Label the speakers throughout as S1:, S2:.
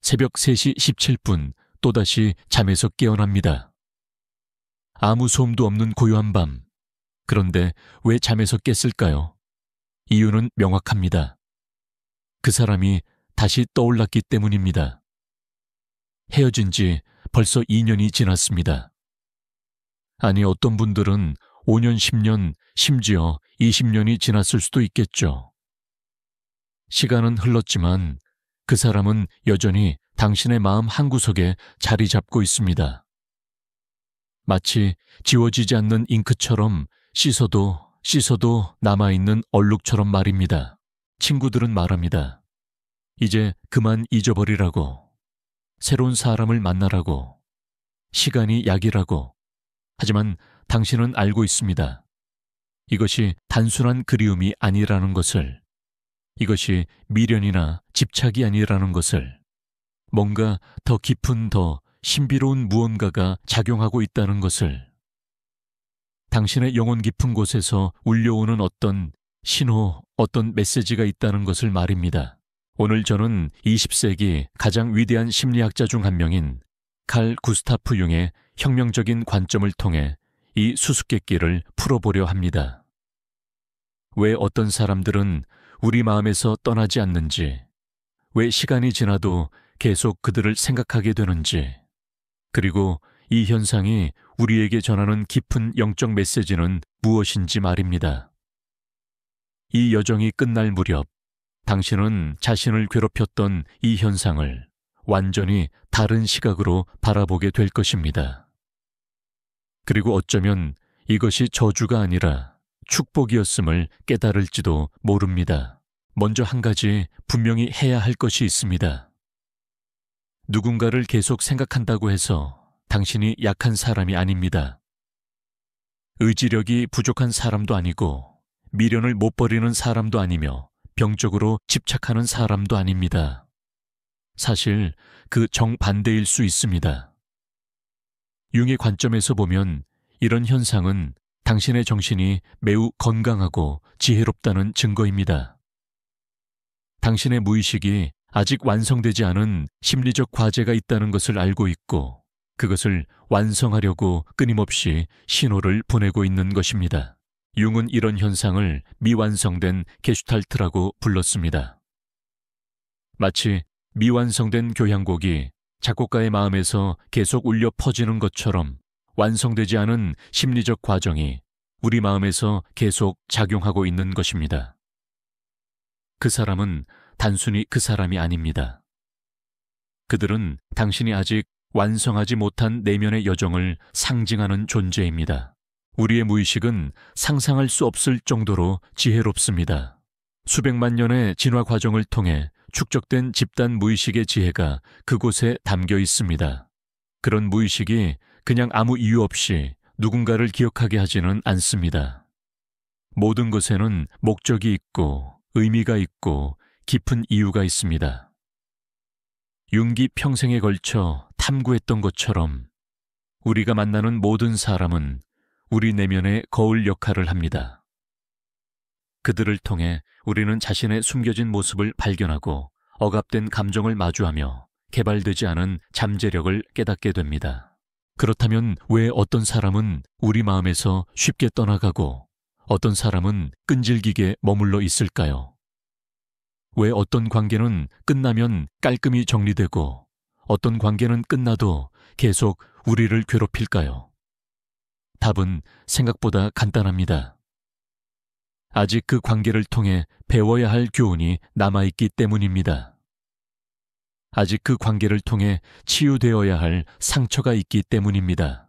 S1: 새벽 3시 17분 또다시 잠에서 깨어납니다. 아무 소음도 없는 고요한 밤. 그런데 왜 잠에서 깼을까요? 이유는 명확합니다. 그 사람이 다시 떠올랐기 때문입니다. 헤어진 지 벌써 2년이 지났습니다. 아니, 어떤 분들은 5년, 10년, 심지어 20년이 지났을 수도 있겠죠. 시간은 흘렀지만 그 사람은 여전히 당신의 마음 한구석에 자리 잡고 있습니다. 마치 지워지지 않는 잉크처럼 씻어도 남아있는 얼룩처럼 말입니다. 친구들은 말합니다. 이제 그만 잊어버리라고. 새로운 사람을 만나라고. 시간이 약이라고. 하지만 당신은 알고 있습니다. 이것이 단순한 그리움이 아니라는 것을. 이것이 미련이나 집착이 아니라는 것을. 뭔가 더 깊은, 더 신비로운 무언가가 작용하고 있다는 것을. 당신의 영혼 깊은 곳에서 울려오는 어떤 신호, 어떤 메시지가 있다는 것을 말입니다. 오늘 저는 20세기 가장 위대한 심리학자 중 한 명인 칼 구스타프 융의 혁명적인 관점을 통해 이 수수께끼를 풀어보려 합니다. 왜 어떤 사람들은 우리 마음에서 떠나지 않는지, 왜 시간이 지나도 계속 그들을 생각하게 되는지, 그리고 이 현상이 우리에게 전하는 깊은 영적 메시지는 무엇인지 말입니다. 이 여정이 끝날 무렵, 당신은 자신을 괴롭혔던 이 현상을 완전히 다른 시각으로 바라보게 될 것입니다. 그리고 어쩌면 이것이 저주가 아니라 축복이었음을 깨달을지도 모릅니다. 먼저 한 가지 분명히 해야 할 것이 있습니다. 누군가를 계속 생각한다고 해서 당신이 약한 사람이 아닙니다. 의지력이 부족한 사람도 아니고 미련을 못 버리는 사람도 아니며 병적으로 집착하는 사람도 아닙니다. 사실 그 정반대일 수 있습니다. 융의 관점에서 보면 이런 현상은 당신의 정신이 매우 건강하고 지혜롭다는 증거입니다. 당신의 무의식이 아직 완성되지 않은 심리적 과제가 있다는 것을 알고 있고 그것을 완성하려고 끊임없이 신호를 보내고 있는 것입니다. 융은 이런 현상을 미완성된 게슈탈트라고 불렀습니다. 마치 미완성된 교향곡이 작곡가의 마음에서 계속 울려 퍼지는 것처럼 완성되지 않은 심리적 과정이 우리 마음에서 계속 작용하고 있는 것입니다. 그 사람은 단순히 그 사람이 아닙니다. 그들은 당신이 아직 완성하지 못한 내면의 여정을 상징하는 존재입니다. 우리의 무의식은 상상할 수 없을 정도로 지혜롭습니다. 수백만 년의 진화 과정을 통해 축적된 집단 무의식의 지혜가 그곳에 담겨 있습니다. 그런 무의식이 그냥 아무 이유 없이 누군가를 기억하게 하지는 않습니다. 모든 것에는 목적이 있고 의미가 있고 깊은 이유가 있습니다. 융기 평생에 걸쳐 탐구했던 것처럼 우리가 만나는 모든 사람은 우리 내면의 거울 역할을 합니다. 그들을 통해 우리는 자신의 숨겨진 모습을 발견하고 억압된 감정을 마주하며 개발되지 않은 잠재력을 깨닫게 됩니다. 그렇다면 왜 어떤 사람은 우리 마음에서 쉽게 떠나가고 어떤 사람은 끈질기게 머물러 있을까요? 왜 어떤 관계는 끝나면 깔끔히 정리되고 어떤 관계는 끝나도 계속 우리를 괴롭힐까요? 답은 생각보다 간단합니다. 아직 그 관계를 통해 배워야 할 교훈이 남아있기 때문입니다. 아직 그 관계를 통해 치유되어야 할 상처가 있기 때문입니다.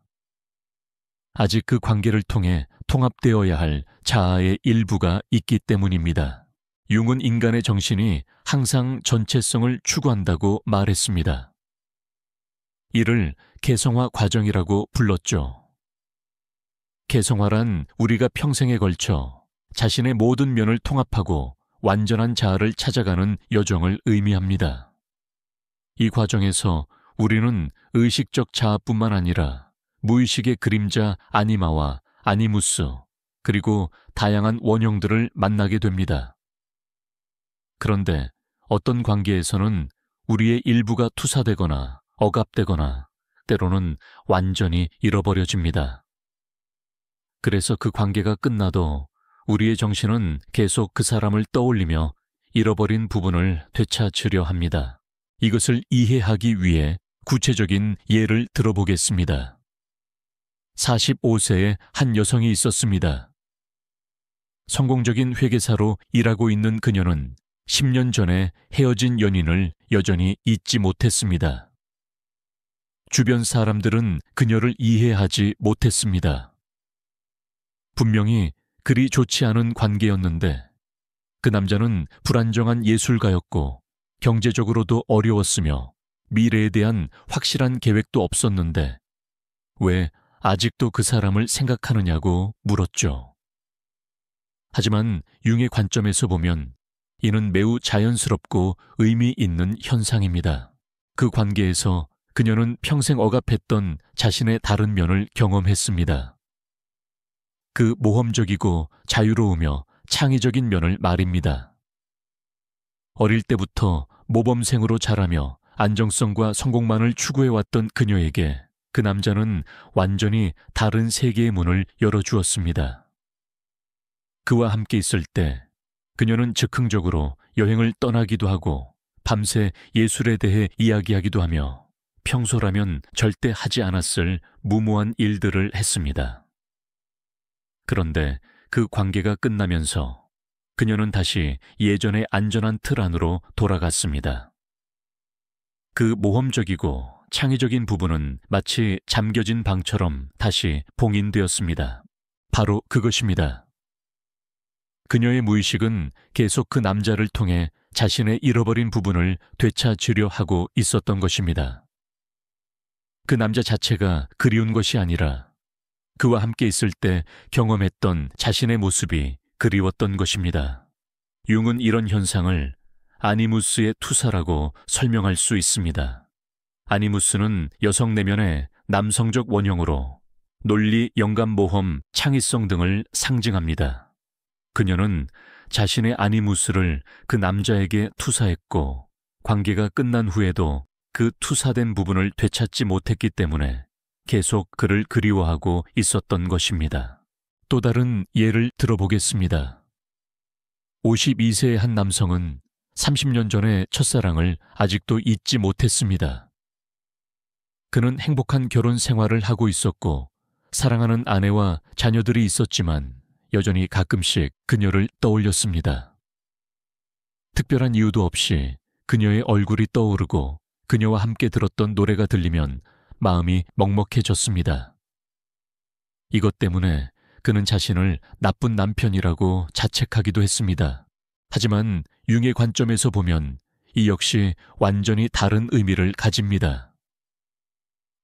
S1: 아직 그 관계를 통해 통합되어야 할 자아의 일부가 있기 때문입니다. 융은 인간의 정신이 항상 전체성을 추구한다고 말했습니다. 이를 개성화 과정이라고 불렀죠. 개성화란 우리가 평생에 걸쳐 자신의 모든 면을 통합하고 완전한 자아를 찾아가는 여정을 의미합니다. 이 과정에서 우리는 의식적 자아뿐만 아니라 무의식의 그림자 아니마와 아니무스, 그리고 다양한 원형들을 만나게 됩니다. 그런데 어떤 관계에서는 우리의 일부가 투사되거나 억압되거나 때로는 완전히 잃어버려집니다. 그래서 그 관계가 끝나도 우리의 정신은 계속 그 사람을 떠올리며 잃어버린 부분을 되찾으려 합니다. 이것을 이해하기 위해 구체적인 예를 들어보겠습니다. 45세의 한 여성이 있었습니다. 성공적인 회계사로 일하고 있는 그녀는 10년 전에 헤어진 연인을 여전히 잊지 못했습니다. 주변 사람들은 그녀를 이해하지 못했습니다. 분명히 그리 좋지 않은 관계였는데 그 남자는 불안정한 예술가였고 경제적으로도 어려웠으며 미래에 대한 확실한 계획도 없었는데 왜 아직도 그 사람을 생각하느냐고 물었죠. 하지만 융의 관점에서 보면 이는 매우 자연스럽고 의미 있는 현상입니다. 그 관계에서 그녀는 평생 억압했던 자신의 다른 면을 경험했습니다. 그 모험적이고 자유로우며 창의적인 면을 말입니다. 어릴 때부터 모범생으로 자라며 안정성과 성공만을 추구해왔던 그녀에게 그 남자는 완전히 다른 세계의 문을 열어주었습니다. 그와 함께 있을 때 그녀는 즉흥적으로 여행을 떠나기도 하고 밤새 예술에 대해 이야기하기도 하며 평소라면 절대 하지 않았을 무모한 일들을 했습니다. 그런데 그 관계가 끝나면서 그녀는 다시 예전의 안전한 틀 안으로 돌아갔습니다. 그 모험적이고 창의적인 부분은 마치 잠겨진 방처럼 다시 봉인되었습니다. 바로 그것입니다. 그녀의 무의식은 계속 그 남자를 통해 자신의 잃어버린 부분을 되찾으려 하고 있었던 것입니다. 그 남자 자체가 그리운 것이 아니라 그와 함께 있을 때 경험했던 자신의 모습이 그리웠던 것입니다. 융은 이런 현상을 아니무스의 투사라고 설명할 수 있습니다. 아니무스는 여성 내면의 남성적 원형으로 논리, 영감, 모험, 창의성 등을 상징합니다. 그녀는 자신의 아니무스를 그 남자에게 투사했고 관계가 끝난 후에도 그 투사된 부분을 되찾지 못했기 때문에 계속 그를 그리워하고 있었던 것입니다. 또 다른 예를 들어보겠습니다. 52세의 한 남성은 30년 전의 첫사랑을 아직도 잊지 못했습니다. 그는 행복한 결혼 생활을 하고 있었고 사랑하는 아내와 자녀들이 있었지만 여전히 가끔씩 그녀를 떠올렸습니다. 특별한 이유도 없이 그녀의 얼굴이 떠오르고 그녀와 함께 들었던 노래가 들리면 마음이 먹먹해졌습니다. 이것 때문에 그는 자신을 나쁜 남편이라고 자책하기도 했습니다. 하지만 융의 관점에서 보면 이 역시 완전히 다른 의미를 가집니다.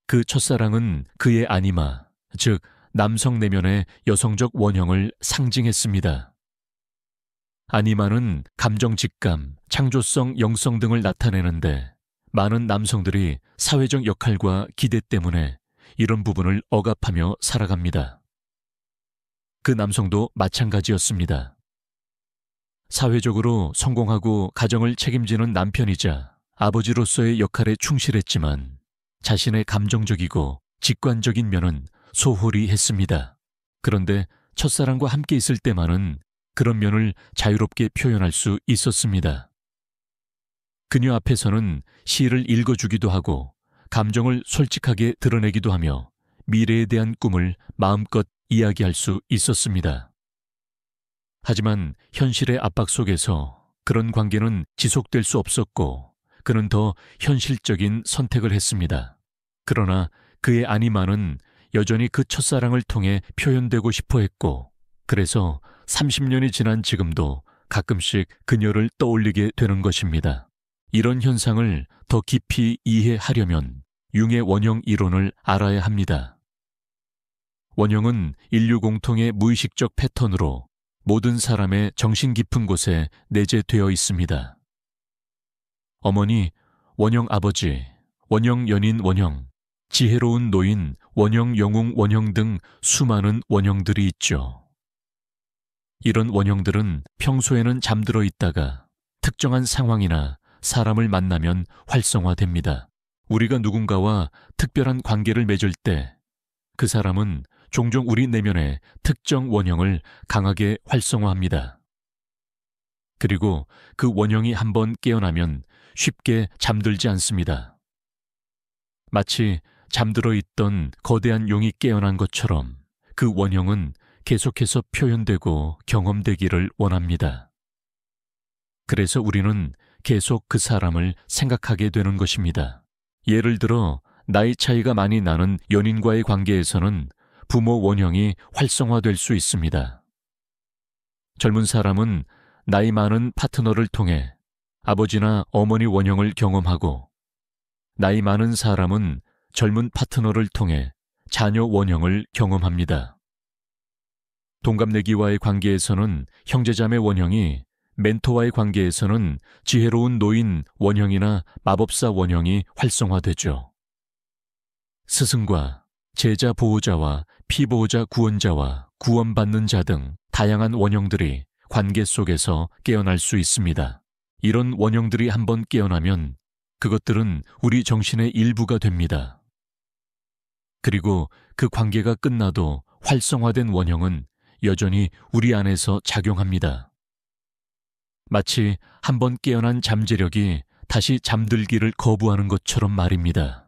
S1: 그 첫사랑은 그의 아니마, 즉 남성 내면의 여성적 원형을 상징했습니다. 아니마는 감정 직감, 창조성, 영성 등을 나타내는데 많은 남성들이 사회적 역할과 기대 때문에 이런 부분을 억압하며 살아갑니다. 그 남성도 마찬가지였습니다. 사회적으로 성공하고 가정을 책임지는 남편이자 아버지로서의 역할에 충실했지만 자신의 감정적이고 직관적인 면은 소홀히 했습니다. 그런데 첫사랑과 함께 있을 때만은 그런 면을 자유롭게 표현할 수 있었습니다. 그녀 앞에서는 시를 읽어주기도 하고 감정을 솔직하게 드러내기도 하며 미래에 대한 꿈을 마음껏 이야기할 수 있었습니다. 하지만 현실의 압박 속에서 그런 관계는 지속될 수 없었고 그는 더 현실적인 선택을 했습니다. 그러나 그의 아니마는 여전히 그 첫사랑을 통해 표현되고 싶어 했고 그래서 30년이 지난 지금도 가끔씩 그녀를 떠올리게 되는 것입니다. 이런 현상을 더 깊이 이해하려면 융의 원형 이론을 알아야 합니다. 원형은 인류 공통의 무의식적 패턴으로 모든 사람의 정신 깊은 곳에 내재되어 있습니다. 어머니, 원형 아버지, 원형 연인 원형, 지혜로운 노인, 원형 영웅 원형 등 수많은 원형들이 있죠. 이런 원형들은 평소에는 잠들어 있다가 특정한 상황이나 사람을 만나면 활성화됩니다. 우리가 누군가와 특별한 관계를 맺을 때 그 사람은 종종 우리 내면의 특정 원형을 강하게 활성화합니다. 그리고 그 원형이 한번 깨어나면 쉽게 잠들지 않습니다. 마치 잠들어 있던 거대한 용이 깨어난 것처럼 그 원형은 계속해서 표현되고 경험되기를 원합니다. 그래서 우리는 계속 그 사람을 생각하게 되는 것입니다. 예를 들어 나이 차이가 많이 나는 연인과의 관계에서는 부모 원형이 활성화될 수 있습니다. 젊은 사람은 나이 많은 파트너를 통해 아버지나 어머니 원형을 경험하고, 나이 많은 사람은 젊은 파트너를 통해 자녀 원형을 경험합니다. 동갑내기와의 관계에서는 형제자매 원형이, 멘토와의 관계에서는 지혜로운 노인 원형이나 마법사 원형이 활성화되죠. 스승과 제자 보호자와 피보호자 구원자와 구원받는 자 등 다양한 원형들이 관계 속에서 깨어날 수 있습니다. 이런 원형들이 한번 깨어나면 그것들은 우리 정신의 일부가 됩니다. 그리고 그 관계가 끝나도 활성화된 원형은 여전히 우리 안에서 작용합니다. 마치 한번 깨어난 잠재력이 다시 잠들기를 거부하는 것처럼 말입니다.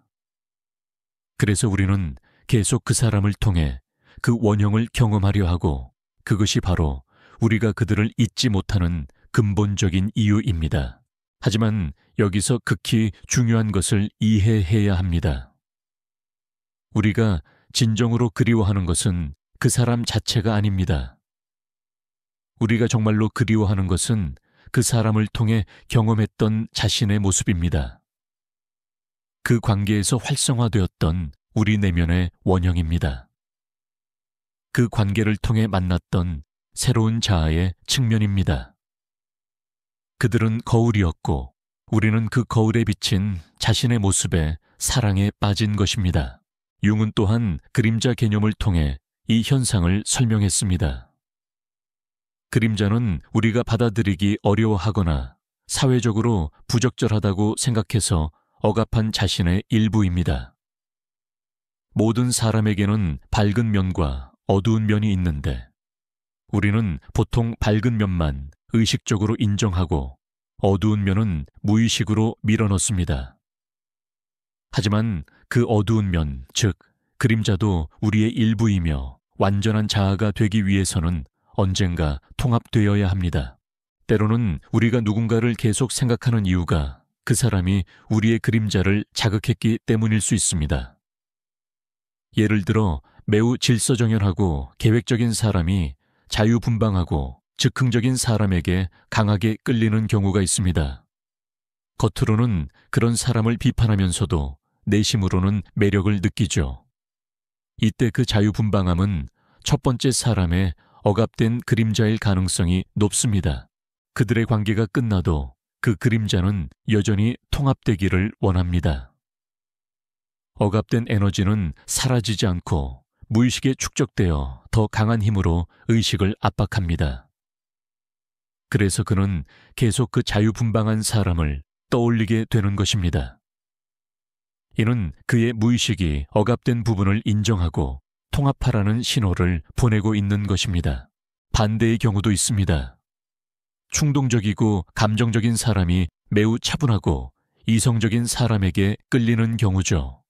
S1: 그래서 우리는 계속 그 사람을 통해 그 원형을 경험하려 하고, 그것이 바로 우리가 그들을 잊지 못하는 근본적인 이유입니다. 하지만 여기서 극히 중요한 것을 이해해야 합니다. 우리가 진정으로 그리워하는 것은 그 사람 자체가 아닙니다. 우리가 정말로 그리워하는 것은 그 사람을 통해 경험했던 자신의 모습입니다. 그 관계에서 활성화되었던 우리 내면의 원형입니다. 그 관계를 통해 만났던 새로운 자아의 측면입니다. 그들은 거울이었고 우리는 그 거울에 비친 자신의 모습에 사랑에 빠진 것입니다. 융은 또한 그림자 개념을 통해 이 현상을 설명했습니다. 그림자는 우리가 받아들이기 어려워하거나 사회적으로 부적절하다고 생각해서 억압한 자신의 일부입니다. 모든 사람에게는 밝은 면과 어두운 면이 있는데 우리는 보통 밝은 면만 의식적으로 인정하고 어두운 면은 무의식으로 밀어넣습니다. 하지만 그 어두운 면, 즉 그림자도 우리의 일부이며 완전한 자아가 되기 위해서는 언젠가 통합되어야 합니다. 때로는 우리가 누군가를 계속 생각하는 이유가 그 사람이 우리의 그림자를 자극했기 때문일 수 있습니다. 예를 들어 매우 질서정연하고 계획적인 사람이 자유분방하고 즉흥적인 사람에게 강하게 끌리는 경우가 있습니다. 겉으로는 그런 사람을 비판하면서도 내심으로는 매력을 느끼죠. 이때 그 자유분방함은 첫 번째 사람의 억압된 그림자일 가능성이 높습니다. 그들의 관계가 끝나도 그 그림자는 여전히 통합되기를 원합니다. 억압된 에너지는 사라지지 않고 무의식에 축적되어 더 강한 힘으로 의식을 압박합니다. 그래서 그는 계속 그 자유분방한 사람을 떠올리게 되는 것입니다. 이는 그의 무의식이 억압된 부분을 인정하고 통합하라는 신호를 보내고 있는 것입니다. 반대의 경우도 있습니다. 충동적이고 감정적인 사람이 매우 차분하고 이성적인 사람에게 끌리는 경우죠.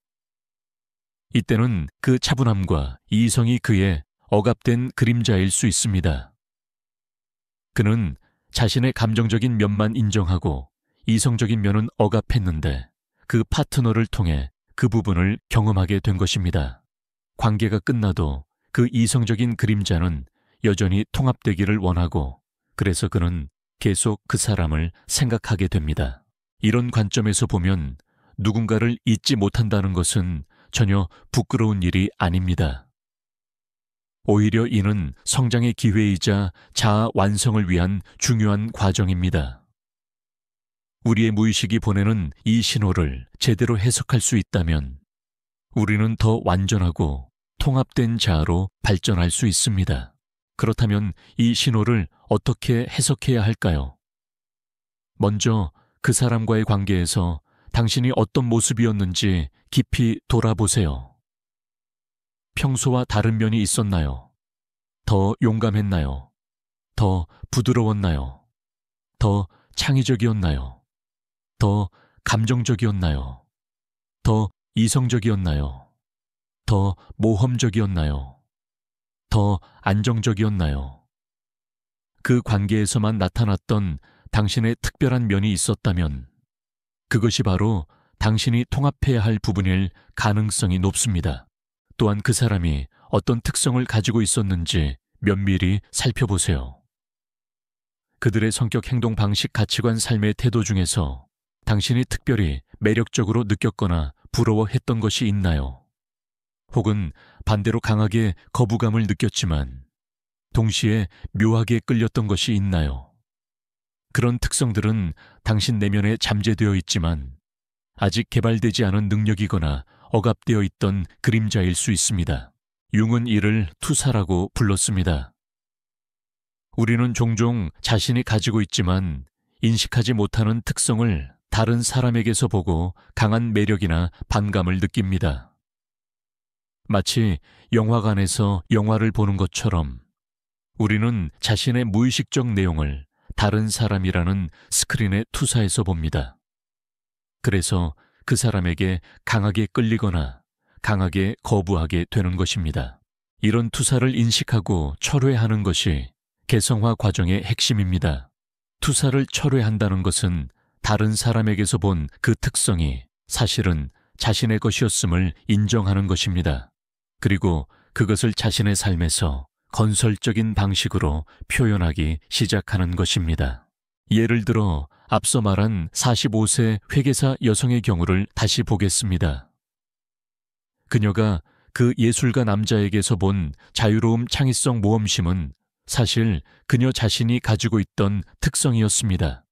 S1: 이때는 그 차분함과 이성이 그의 억압된 그림자일 수 있습니다. 그는 자신의 감정적인 면만 인정하고 이성적인 면은 억압했는데 그 파트너를 통해 그 부분을 경험하게 된 것입니다. 관계가 끝나도 그 이성적인 그림자는 여전히 통합되기를 원하고 그래서 그는 계속 그 사람을 생각하게 됩니다. 이런 관점에서 보면 누군가를 잊지 못한다는 것은 전혀 부끄러운 일이 아닙니다. 오히려 이는 성장의 기회이자 자아 완성을 위한 중요한 과정입니다. 우리의 무의식이 보내는 이 신호를 제대로 해석할 수 있다면 우리는 더 완전하고 통합된 자아로 발전할 수 있습니다. 그렇다면 이 신호를 어떻게 해석해야 할까요? 먼저 그 사람과의 관계에서 당신이 어떤 모습이었는지 깊이 돌아보세요. 평소와 다른 면이 있었나요? 더 용감했나요? 더 부드러웠나요? 더 창의적이었나요? 더 감정적이었나요? 더 이성적이었나요? 더 모험적이었나요? 더 안정적이었나요? 그 관계에서만 나타났던 당신의 특별한 면이 있었다면 그것이 바로 당신이 통합해야 할 부분일 가능성이 높습니다. 또한 그 사람이 어떤 특성을 가지고 있었는지 면밀히 살펴보세요. 그들의 성격, 행동, 방식, 가치관, 삶의 태도 중에서 당신이 특별히 매력적으로 느꼈거나 부러워했던 것이 있나요? 혹은 반대로 강하게 거부감을 느꼈지만 동시에 묘하게 끌렸던 것이 있나요? 그런 특성들은 당신 내면에 잠재되어 있지만 아직 개발되지 않은 능력이거나 억압되어 있던 그림자일 수 있습니다. 융은 이를 투사라고 불렀습니다. 우리는 종종 자신이 가지고 있지만 인식하지 못하는 특성을 다른 사람에게서 보고 강한 매력이나 반감을 느낍니다. 마치 영화관에서 영화를 보는 것처럼 우리는 자신의 무의식적 내용을 다른 사람이라는 스크린에 투사해서 봅니다. 그래서 그 사람에게 강하게 끌리거나 강하게 거부하게 되는 것입니다. 이런 투사를 인식하고 철회하는 것이 개성화 과정의 핵심입니다. 투사를 철회한다는 것은 다른 사람에게서 본 그 특성이 사실은 자신의 것이었음을 인정하는 것입니다. 그리고 그것을 자신의 삶에서 건설적인 방식으로 표현하기 시작하는 것입니다. 예를 들어 앞서 말한 45세 회계사 여성의 경우를 다시 보겠습니다. 그녀가 그 예술가 남자에게서 본 자유로움, 창의성, 모험심은 사실 그녀 자신이 가지고 있던 특성이었습니다.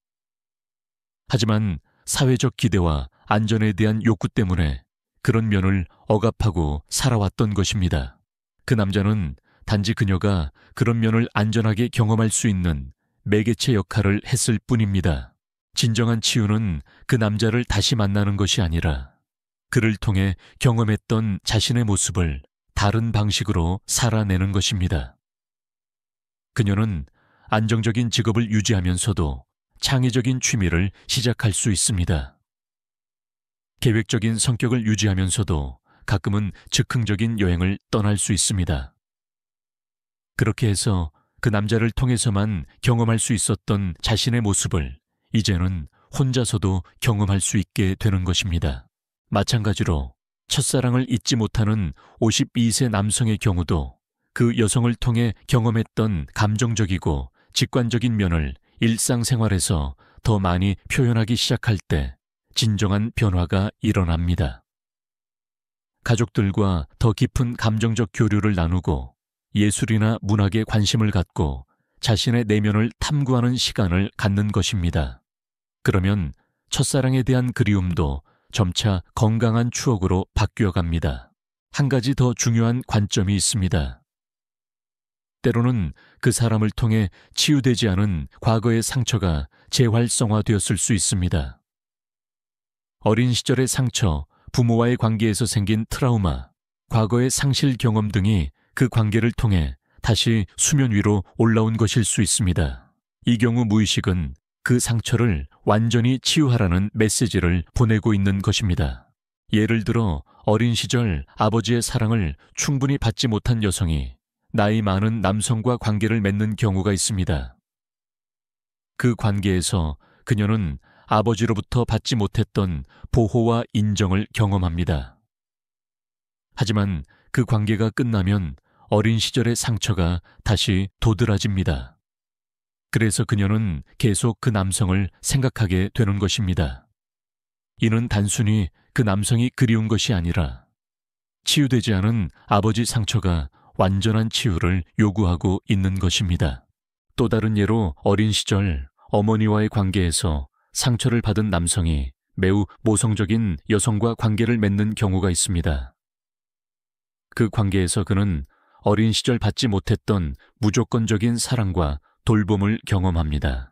S1: 하지만 사회적 기대와 안전에 대한 욕구 때문에 그런 면을 억압하고 살아왔던 것입니다. 그 남자는 단지 그녀가 그런 면을 안전하게 경험할 수 있는 매개체 역할을 했을 뿐입니다. 진정한 치유는 그 남자를 다시 만나는 것이 아니라 그를 통해 경험했던 자신의 모습을 다른 방식으로 살아내는 것입니다. 그녀는 안정적인 직업을 유지하면서도 창의적인 취미를 시작할 수 있습니다. 계획적인 성격을 유지하면서도 가끔은 즉흥적인 여행을 떠날 수 있습니다. 그렇게 해서 그 남자를 통해서만 경험할 수 있었던 자신의 모습을 이제는 혼자서도 경험할 수 있게 되는 것입니다. 마찬가지로 첫사랑을 잊지 못하는 52세 남성의 경우도 그 여성을 통해 경험했던 감정적이고 직관적인 면을 일상생활에서 더 많이 표현하기 시작할 때 진정한 변화가 일어납니다. 가족들과 더 깊은 감정적 교류를 나누고 예술이나 문학에 관심을 갖고 자신의 내면을 탐구하는 시간을 갖는 것입니다. 그러면 첫사랑에 대한 그리움도 점차 건강한 추억으로 바뀌어 갑니다. 한 가지 더 중요한 관점이 있습니다. 때로는 그 사람을 통해 치유되지 않은 과거의 상처가 재활성화되었을 수 있습니다. 어린 시절의 상처, 부모와의 관계에서 생긴 트라우마, 과거의 상실 경험 등이 그 관계를 통해 다시 수면 위로 올라온 것일 수 있습니다. 이 경우 무의식은 그 상처를 완전히 치유하라는 메시지를 보내고 있는 것입니다. 예를 들어 어린 시절 아버지의 사랑을 충분히 받지 못한 여성이 나이 많은 남성과 관계를 맺는 경우가 있습니다. 그 관계에서 그녀는 아버지로부터 받지 못했던 보호와 인정을 경험합니다. 하지만 그 관계가 끝나면 어린 시절의 상처가 다시 도드라집니다. 그래서 그녀는 계속 그 남성을 생각하게 되는 것입니다. 이는 단순히 그 남성이 그리운 것이 아니라 치유되지 않은 아버지 상처가 완전한 치유를 요구하고 있는 것입니다. 또 다른 예로 어린 시절 어머니와의 관계에서 상처를 받은 남성이 매우 모성적인 여성과 관계를 맺는 경우가 있습니다. 그 관계에서 그는 어린 시절 받지 못했던 무조건적인 사랑과 돌봄을 경험합니다.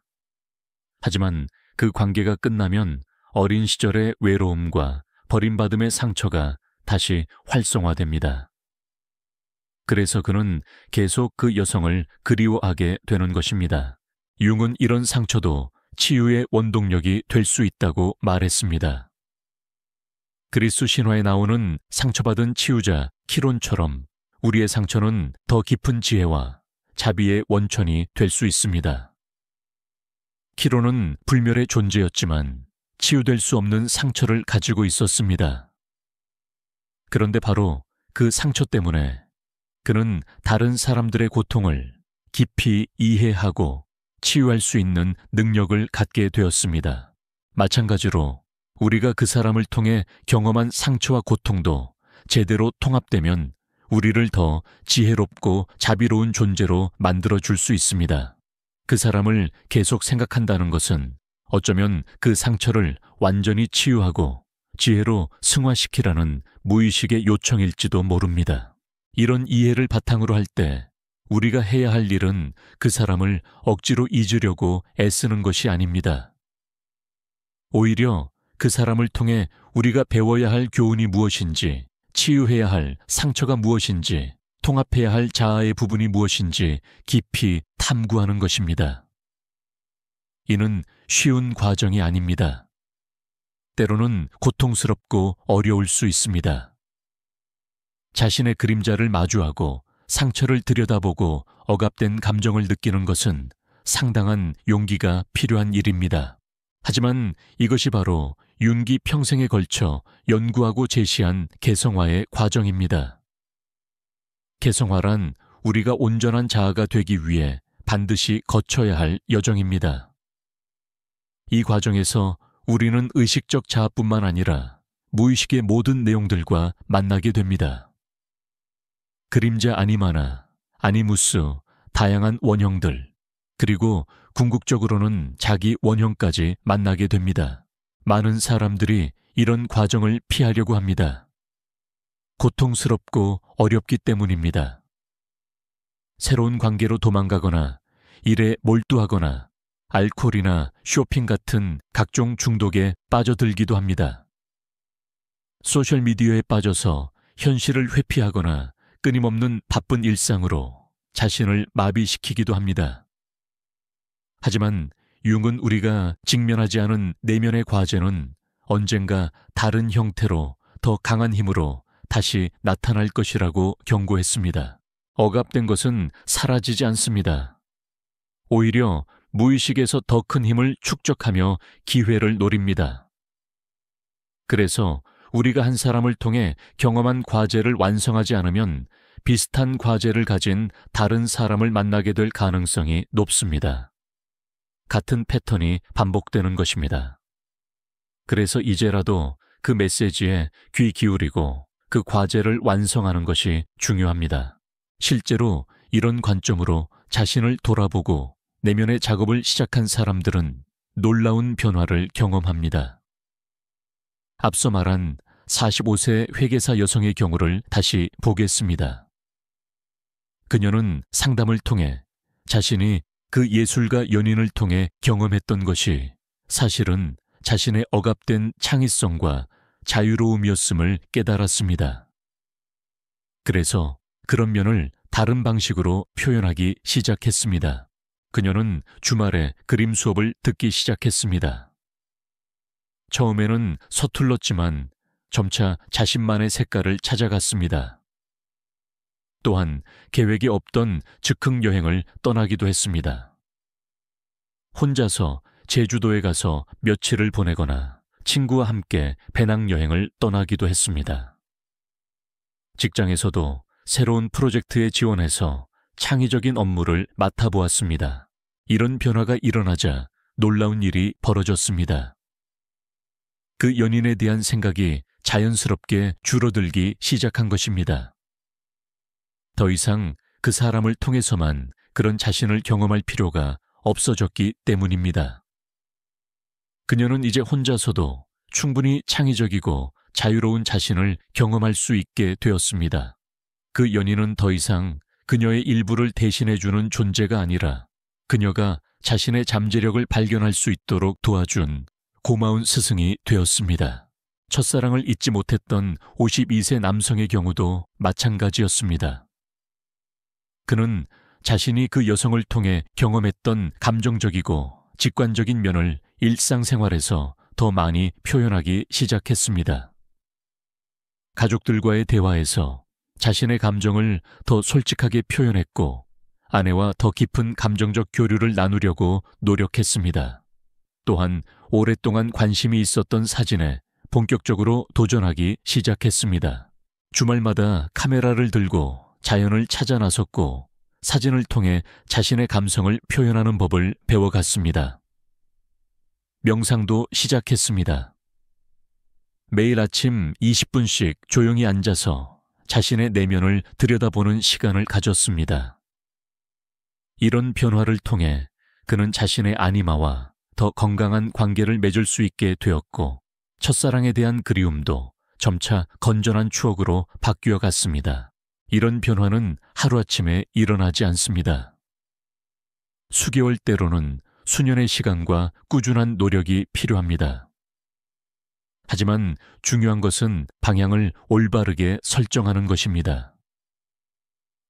S1: 하지만 그 관계가 끝나면 어린 시절의 외로움과 버림받음의 상처가 다시 활성화됩니다. 그래서 그는 계속 그 여성을 그리워하게 되는 것입니다. 융은 이런 상처도 치유의 원동력이 될 수 있다고 말했습니다. 그리스 신화에 나오는 상처받은 치유자 키론처럼 우리의 상처는 더 깊은 지혜와 자비의 원천이 될 수 있습니다. 키론은 불멸의 존재였지만 치유될 수 없는 상처를 가지고 있었습니다. 그런데 바로 그 상처 때문에 그는 다른 사람들의 고통을 깊이 이해하고 치유할 수 있는 능력을 갖게 되었습니다. 마찬가지로 우리가 그 사람을 통해 경험한 상처와 고통도 제대로 통합되면 우리를 더 지혜롭고 자비로운 존재로 만들어줄 수 있습니다. 그 사람을 계속 생각한다는 것은 어쩌면 그 상처를 완전히 치유하고 지혜로 승화시키라는 무의식의 요청일지도 모릅니다. 이런 이해를 바탕으로 할 때 우리가 해야 할 일은 그 사람을 억지로 잊으려고 애쓰는 것이 아닙니다. 오히려 그 사람을 통해 우리가 배워야 할 교훈이 무엇인지, 치유해야 할 상처가 무엇인지, 통합해야 할 자아의 부분이 무엇인지 깊이 탐구하는 것입니다. 이는 쉬운 과정이 아닙니다. 때로는 고통스럽고 어려울 수 있습니다. 자신의 그림자를 마주하고 상처를 들여다보고 억압된 감정을 느끼는 것은 상당한 용기가 필요한 일입니다. 하지만 이것이 바로 융기 평생에 걸쳐 연구하고 제시한 개성화의 과정입니다. 개성화란 우리가 온전한 자아가 되기 위해 반드시 거쳐야 할 여정입니다. 이 과정에서 우리는 의식적 자아뿐만 아니라 무의식의 모든 내용들과 만나게 됩니다. 그림자 아니마나, 아니무스, 다양한 원형들, 그리고 궁극적으로는 자기 원형까지 만나게 됩니다. 많은 사람들이 이런 과정을 피하려고 합니다. 고통스럽고 어렵기 때문입니다. 새로운 관계로 도망가거나 일에 몰두하거나 알코올이나 쇼핑 같은 각종 중독에 빠져들기도 합니다. 소셜미디어에 빠져서 현실을 회피하거나 끊임없는 바쁜 일상으로 자신을 마비시키기도 합니다. 하지만 융은 우리가 직면하지 않은 내면의 과제는 언젠가 다른 형태로 더 강한 힘으로 다시 나타날 것이라고 경고했습니다. 억압된 것은 사라지지 않습니다. 오히려 무의식에서 더 큰 힘을 축적하며 기회를 노립니다. 그래서 우리가 한 사람을 통해 경험한 과제를 완성하지 않으면 비슷한 과제를 가진 다른 사람을 만나게 될 가능성이 높습니다. 같은 패턴이 반복되는 것입니다. 그래서 이제라도 그 메시지에 귀 기울이고 그 과제를 완성하는 것이 중요합니다. 실제로 이런 관점으로 자신을 돌아보고 내면의 작업을 시작한 사람들은 놀라운 변화를 경험합니다. 앞서 말한 45세 회계사 여성의 경우를 다시 보겠습니다. 그녀는 상담을 통해 자신이 그 예술가 연인을 통해 경험했던 것이 사실은 자신의 억압된 창의성과 자유로움이었음을 깨달았습니다. 그래서 그런 면을 다른 방식으로 표현하기 시작했습니다. 그녀는 주말에 그림 수업을 듣기 시작했습니다. 처음에는 서툴렀지만 점차 자신만의 색깔을 찾아갔습니다. 또한 계획이 없던 즉흥 여행을 떠나기도 했습니다. 혼자서 제주도에 가서 며칠을 보내거나 친구와 함께 배낭여행을 떠나기도 했습니다. 직장에서도 새로운 프로젝트에 지원해서 창의적인 업무를 맡아보았습니다. 이런 변화가 일어나자 놀라운 일이 벌어졌습니다. 그 연인에 대한 생각이 자연스럽게 줄어들기 시작한 것입니다. 더 이상 그 사람을 통해서만 그런 자신을 경험할 필요가 없어졌기 때문입니다. 그녀는 이제 혼자서도 충분히 창의적이고 자유로운 자신을 경험할 수 있게 되었습니다. 그 연인은 더 이상 그녀의 일부를 대신해주는 존재가 아니라 그녀가 자신의 잠재력을 발견할 수 있도록 도와준 고마운 스승이 되었습니다. 첫사랑을 잊지 못했던 52세 남성의 경우도 마찬가지였습니다. 그는 자신이 그 여성을 통해 경험했던 감정적이고 직관적인 면을 일상생활에서 더 많이 표현하기 시작했습니다. 가족들과의 대화에서 자신의 감정을 더 솔직하게 표현했고 아내와 더 깊은 감정적 교류를 나누려고 노력했습니다. 또한 오랫동안 관심이 있었던 사진에 본격적으로 도전하기 시작했습니다. 주말마다 카메라를 들고 자연을 찾아 나섰고 사진을 통해 자신의 감성을 표현하는 법을 배워갔습니다. 명상도 시작했습니다. 매일 아침 20분씩 조용히 앉아서 자신의 내면을 들여다보는 시간을 가졌습니다. 이런 변화를 통해 그는 자신의 아니마와 더 건강한 관계를 맺을 수 있게 되었고 첫사랑에 대한 그리움도 점차 건전한 추억으로 바뀌어 갔습니다. 이런 변화는 하루아침에 일어나지 않습니다. 수개월 때로는 수년의 시간과 꾸준한 노력이 필요합니다. 하지만 중요한 것은 방향을 올바르게 설정하는 것입니다.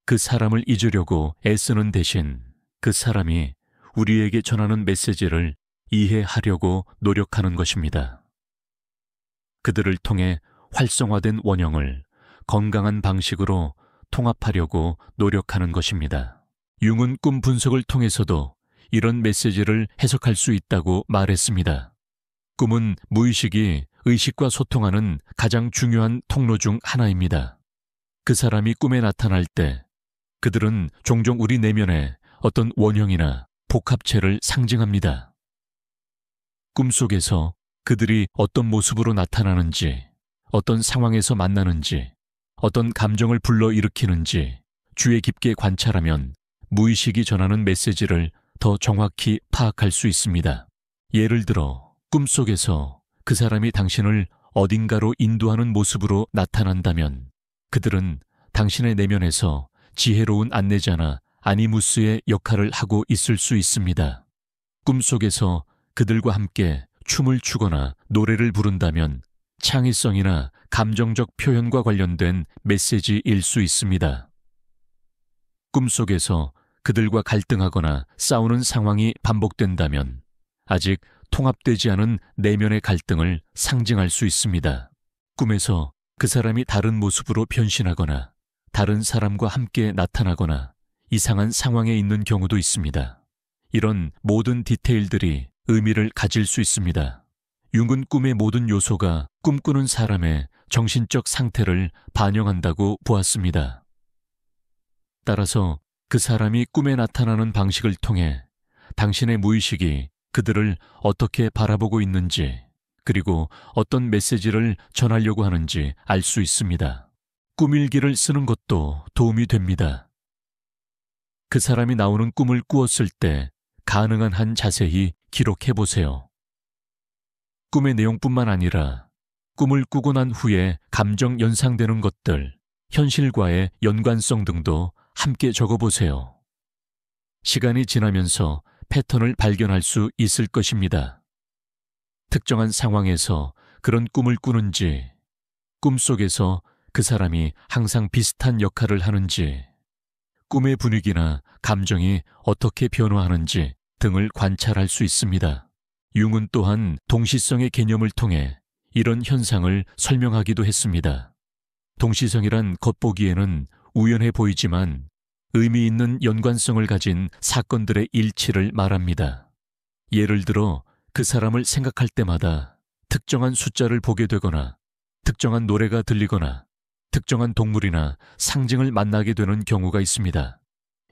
S1: 그 사람을 잊으려고 애쓰는 대신 그 사람이 우리에게 전하는 메시지를 이해하려고 노력하는 것입니다. 그들을 통해 활성화된 원형을 건강한 방식으로 통합하려고 노력하는 것입니다. 융은 꿈 분석을 통해서도 이런 메시지를 해석할 수 있다고 말했습니다. 꿈은 무의식이 의식과 소통하는 가장 중요한 통로 중 하나입니다. 그 사람이 꿈에 나타날 때 그들은 종종 우리 내면의 어떤 원형이나 복합체를 상징합니다. 꿈속에서 그들이 어떤 모습으로 나타나는지, 어떤 상황에서 만나는지, 어떤 감정을 불러일으키는지 주의 깊게 관찰하면 무의식이 전하는 메시지를 더 정확히 파악할 수 있습니다. 예를 들어 꿈속에서 그 사람이 당신을 어딘가로 인도하는 모습으로 나타난다면 그들은 당신의 내면에서 지혜로운 안내자나 아니무스의 역할을 하고 있을 수 있습니다. 꿈속에서 그들과 함께 춤을 추거나 노래를 부른다면 창의성이나 감정적 표현과 관련된 메시지일 수 있습니다. 꿈속에서 그들과 갈등하거나 싸우는 상황이 반복된다면 아직 통합되지 않은 내면의 갈등을 상징할 수 있습니다. 꿈에서 그 사람이 다른 모습으로 변신하거나 다른 사람과 함께 나타나거나 이상한 상황에 있는 경우도 있습니다. 이런 모든 디테일들이 의미를 가질 수 있습니다. 융은 꿈의 모든 요소가 꿈꾸는 사람의 정신적 상태를 반영한다고 보았습니다. 따라서 그 사람이 꿈에 나타나는 방식을 통해 당신의 무의식이 그들을 어떻게 바라보고 있는지 그리고 어떤 메시지를 전하려고 하는지 알 수 있습니다. 꿈일기를 쓰는 것도 도움이 됩니다. 그 사람이 나오는 꿈을 꾸었을 때 가능한 한 자세히 기록해 보세요. 꿈의 내용뿐만 아니라 꿈을 꾸고 난 후에 감정 연상되는 것들, 현실과의 연관성 등도 함께 적어보세요. 시간이 지나면서 패턴을 발견할 수 있을 것입니다. 특정한 상황에서 그런 꿈을 꾸는지, 꿈속에서 그 사람이 항상 비슷한 역할을 하는지, 꿈의 분위기나 감정이 어떻게 변화하는지 등을 관찰할 수 있습니다. 융은 또한 동시성의 개념을 통해 이런 현상을 설명하기도 했습니다. 동시성이란 겉보기에는 우연해 보이지만 의미 있는 연관성을 가진 사건들의 일치를 말합니다. 예를 들어 그 사람을 생각할 때마다 특정한 숫자를 보게 되거나 특정한 노래가 들리거나 특정한 동물이나 상징을 만나게 되는 경우가 있습니다.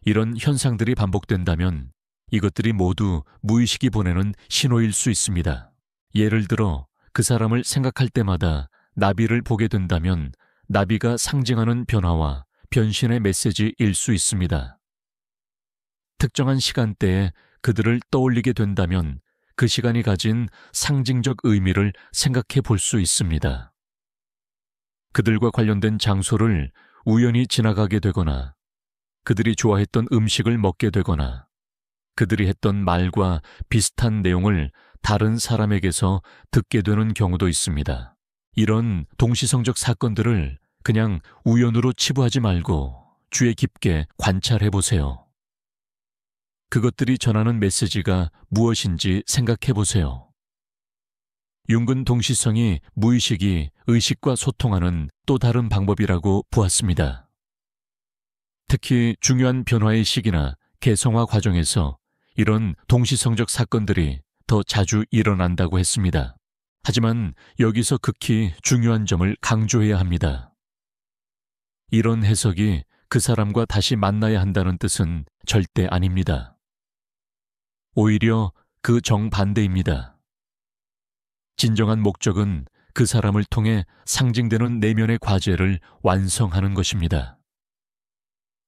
S1: 이런 현상들이 반복된다면 이것들이 모두 무의식이 보내는 신호일 수 있습니다. 예를 들어 그 사람을 생각할 때마다 나비를 보게 된다면 나비가 상징하는 변화와 변신의 메시지일 수 있습니다. 특정한 시간대에 그들을 떠올리게 된다면 그 시간이 가진 상징적 의미를 생각해 볼 수 있습니다. 그들과 관련된 장소를 우연히 지나가게 되거나 그들이 좋아했던 음식을 먹게 되거나 그들이 했던 말과 비슷한 내용을 다른 사람에게서 듣게 되는 경우도 있습니다. 이런 동시성적 사건들을 그냥 우연으로 치부하지 말고 주의 깊게 관찰해 보세요. 그것들이 전하는 메시지가 무엇인지 생각해 보세요. 융근 동시성이 무의식이 의식과 소통하는 또 다른 방법이라고 보았습니다. 특히 중요한 변화의 시기나 개성화 과정에서 이런 동시성적 사건들이 더 자주 일어난다고 했습니다. 하지만 여기서 극히 중요한 점을 강조해야 합니다. 이런 해석이 그 사람과 다시 만나야 한다는 뜻은 절대 아닙니다. 오히려 그 정반대입니다. 진정한 목적은 그 사람을 통해 상징되는 내면의 과제를 완성하는 것입니다.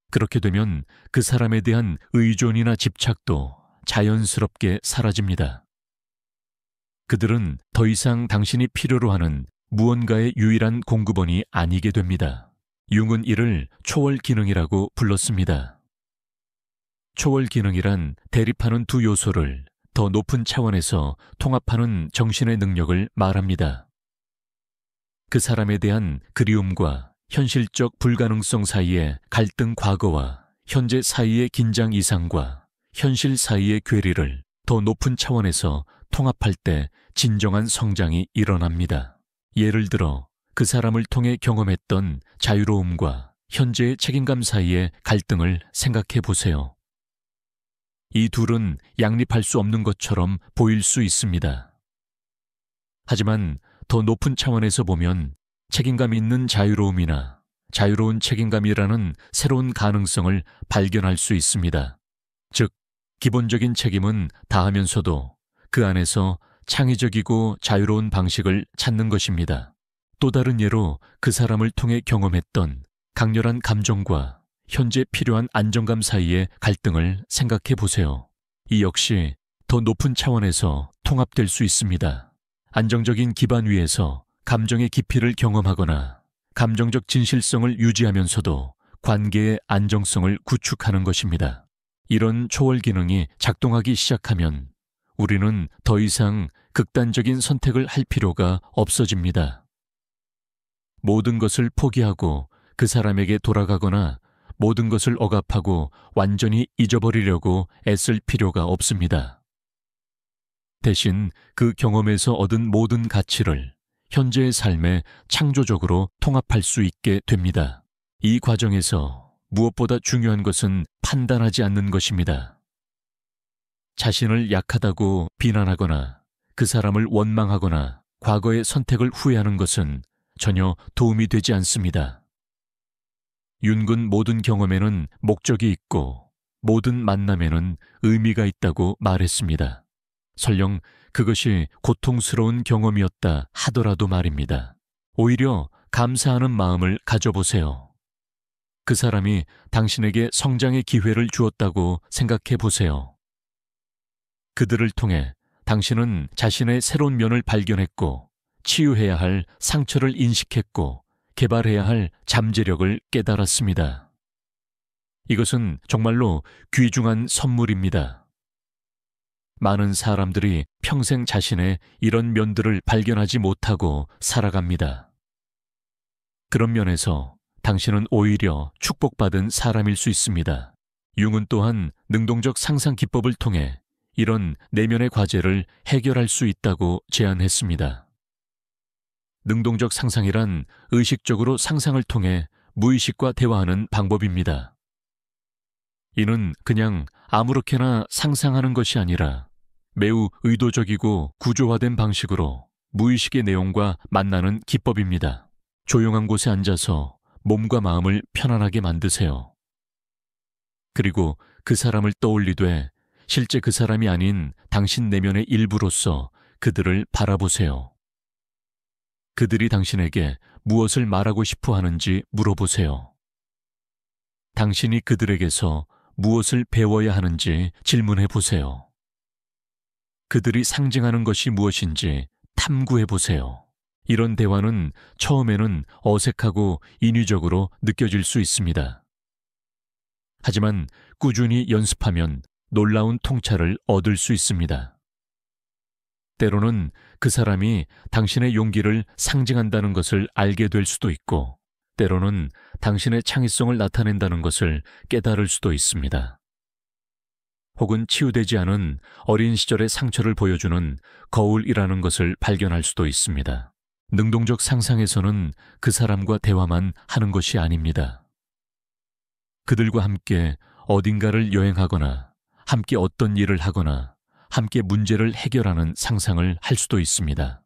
S1: 그렇게 되면 그 사람에 대한 의존이나 집착도 자연스럽게 사라집니다. 그들은 더 이상 당신이 필요로 하는 무언가의 유일한 공급원이 아니게 됩니다. 융은 이를 초월 기능이라고 불렀습니다. 초월 기능이란 대립하는 두 요소를 더 높은 차원에서 통합하는 정신의 능력을 말합니다. 그 사람에 대한 그리움과 현실적 불가능성 사이의 갈등 과거와 현재 사이의 긴장 이상과 현실 사이의 괴리를 더 높은 차원에서 통합할 때 진정한 성장이 일어납니다. 예를 들어 그 사람을 통해 경험했던 자유로움과 현재의 책임감 사이의 갈등을 생각해 보세요. 이 둘은 양립할 수 없는 것처럼 보일 수 있습니다. 하지만 더 높은 차원에서 보면 책임감 있는 자유로움이나 자유로운 책임감이라는 새로운 가능성을 발견할 수 있습니다. 즉, 기본적인 책임은 다하면서도 그 안에서 창의적이고 자유로운 방식을 찾는 것입니다. 또 다른 예로 그 사람을 통해 경험했던 강렬한 감정과 현재 필요한 안정감 사이의 갈등을 생각해 보세요. 이 역시 더 높은 차원에서 통합될 수 있습니다. 안정적인 기반 위에서 감정의 깊이를 경험하거나 감정적 진실성을 유지하면서도 관계의 안정성을 구축하는 것입니다. 이런 초월 기능이 작동하기 시작하면 우리는 더 이상 극단적인 선택을 할 필요가 없어집니다. 모든 것을 포기하고 그 사람에게 돌아가거나 모든 것을 억압하고 완전히 잊어버리려고 애쓸 필요가 없습니다. 대신 그 경험에서 얻은 모든 가치를 현재의 삶에 창조적으로 통합할 수 있게 됩니다. 이 과정에서 무엇보다 중요한 것은 판단하지 않는 것입니다. 자신을 약하다고 비난하거나 그 사람을 원망하거나 과거의 선택을 후회하는 것은 전혀 도움이 되지 않습니다. 윤군 모든 경험에는 목적이 있고 모든 만남에는 의미가 있다고 말했습니다. 설령 그것이 고통스러운 경험이었다 하더라도 말입니다. 오히려 감사하는 마음을 가져보세요. 그 사람이 당신에게 성장의 기회를 주었다고 생각해 보세요. 그들을 통해 당신은 자신의 새로운 면을 발견했고 치유해야 할 상처를 인식했고 개발해야 할 잠재력을 깨달았습니다. 이것은 정말로 귀중한 선물입니다. 많은 사람들이 평생 자신의 이런 면들을 발견하지 못하고 살아갑니다. 그런 면에서 당신은 오히려 축복받은 사람일 수 있습니다. 융은 또한 능동적 상상 기법을 통해 이런 내면의 과제를 해결할 수 있다고 제안했습니다. 능동적 상상이란 의식적으로 상상을 통해 무의식과 대화하는 방법입니다. 이는 그냥 아무렇게나 상상하는 것이 아니라 매우 의도적이고 구조화된 방식으로 무의식의 내용과 만나는 기법입니다. 조용한 곳에 앉아서 몸과 마음을 편안하게 만드세요. 그리고 그 사람을 떠올리되 실제 그 사람이 아닌 당신 내면의 일부로서 그들을 바라보세요. 그들이 당신에게 무엇을 말하고 싶어 하는지 물어보세요. 당신이 그들에게서 무엇을 배워야 하는지 질문해 보세요. 그들이 상징하는 것이 무엇인지 탐구해 보세요. 이런 대화는 처음에는 어색하고 인위적으로 느껴질 수 있습니다. 하지만 꾸준히 연습하면 놀라운 통찰을 얻을 수 있습니다. 때로는 그 사람이 당신의 용기를 상징한다는 것을 알게 될 수도 있고, 때로는 당신의 창의성을 나타낸다는 것을 깨달을 수도 있습니다. 혹은 치유되지 않은 어린 시절의 상처를 보여주는 거울이라는 것을 발견할 수도 있습니다. 능동적 상상에서는 그 사람과 대화만 하는 것이 아닙니다. 그들과 함께 어딘가를 여행하거나 함께 어떤 일을 하거나 함께 문제를 해결하는 상상을 할 수도 있습니다.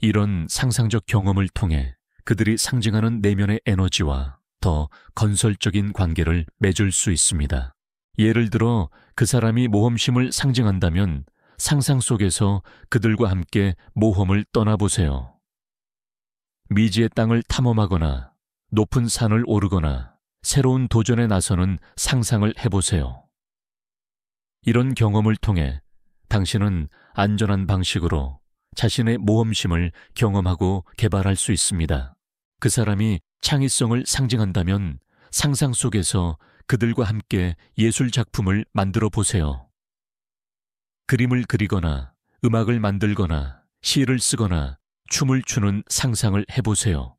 S1: 이런 상상적 경험을 통해 그들이 상징하는 내면의 에너지와 더 건설적인 관계를 맺을 수 있습니다. 예를 들어 그 사람이 모험심을 상징한다면 상상 속에서 그들과 함께 모험을 떠나보세요. 미지의 땅을 탐험하거나 높은 산을 오르거나 새로운 도전에 나서는 상상을 해보세요. 이런 경험을 통해 당신은 안전한 방식으로 자신의 모험심을 경험하고 개발할 수 있습니다. 그 사람이 창의성을 상징한다면 상상 속에서 그들과 함께 예술 작품을 만들어 보세요. 그림을 그리거나 음악을 만들거나 시를 쓰거나 춤을 추는 상상을 해보세요.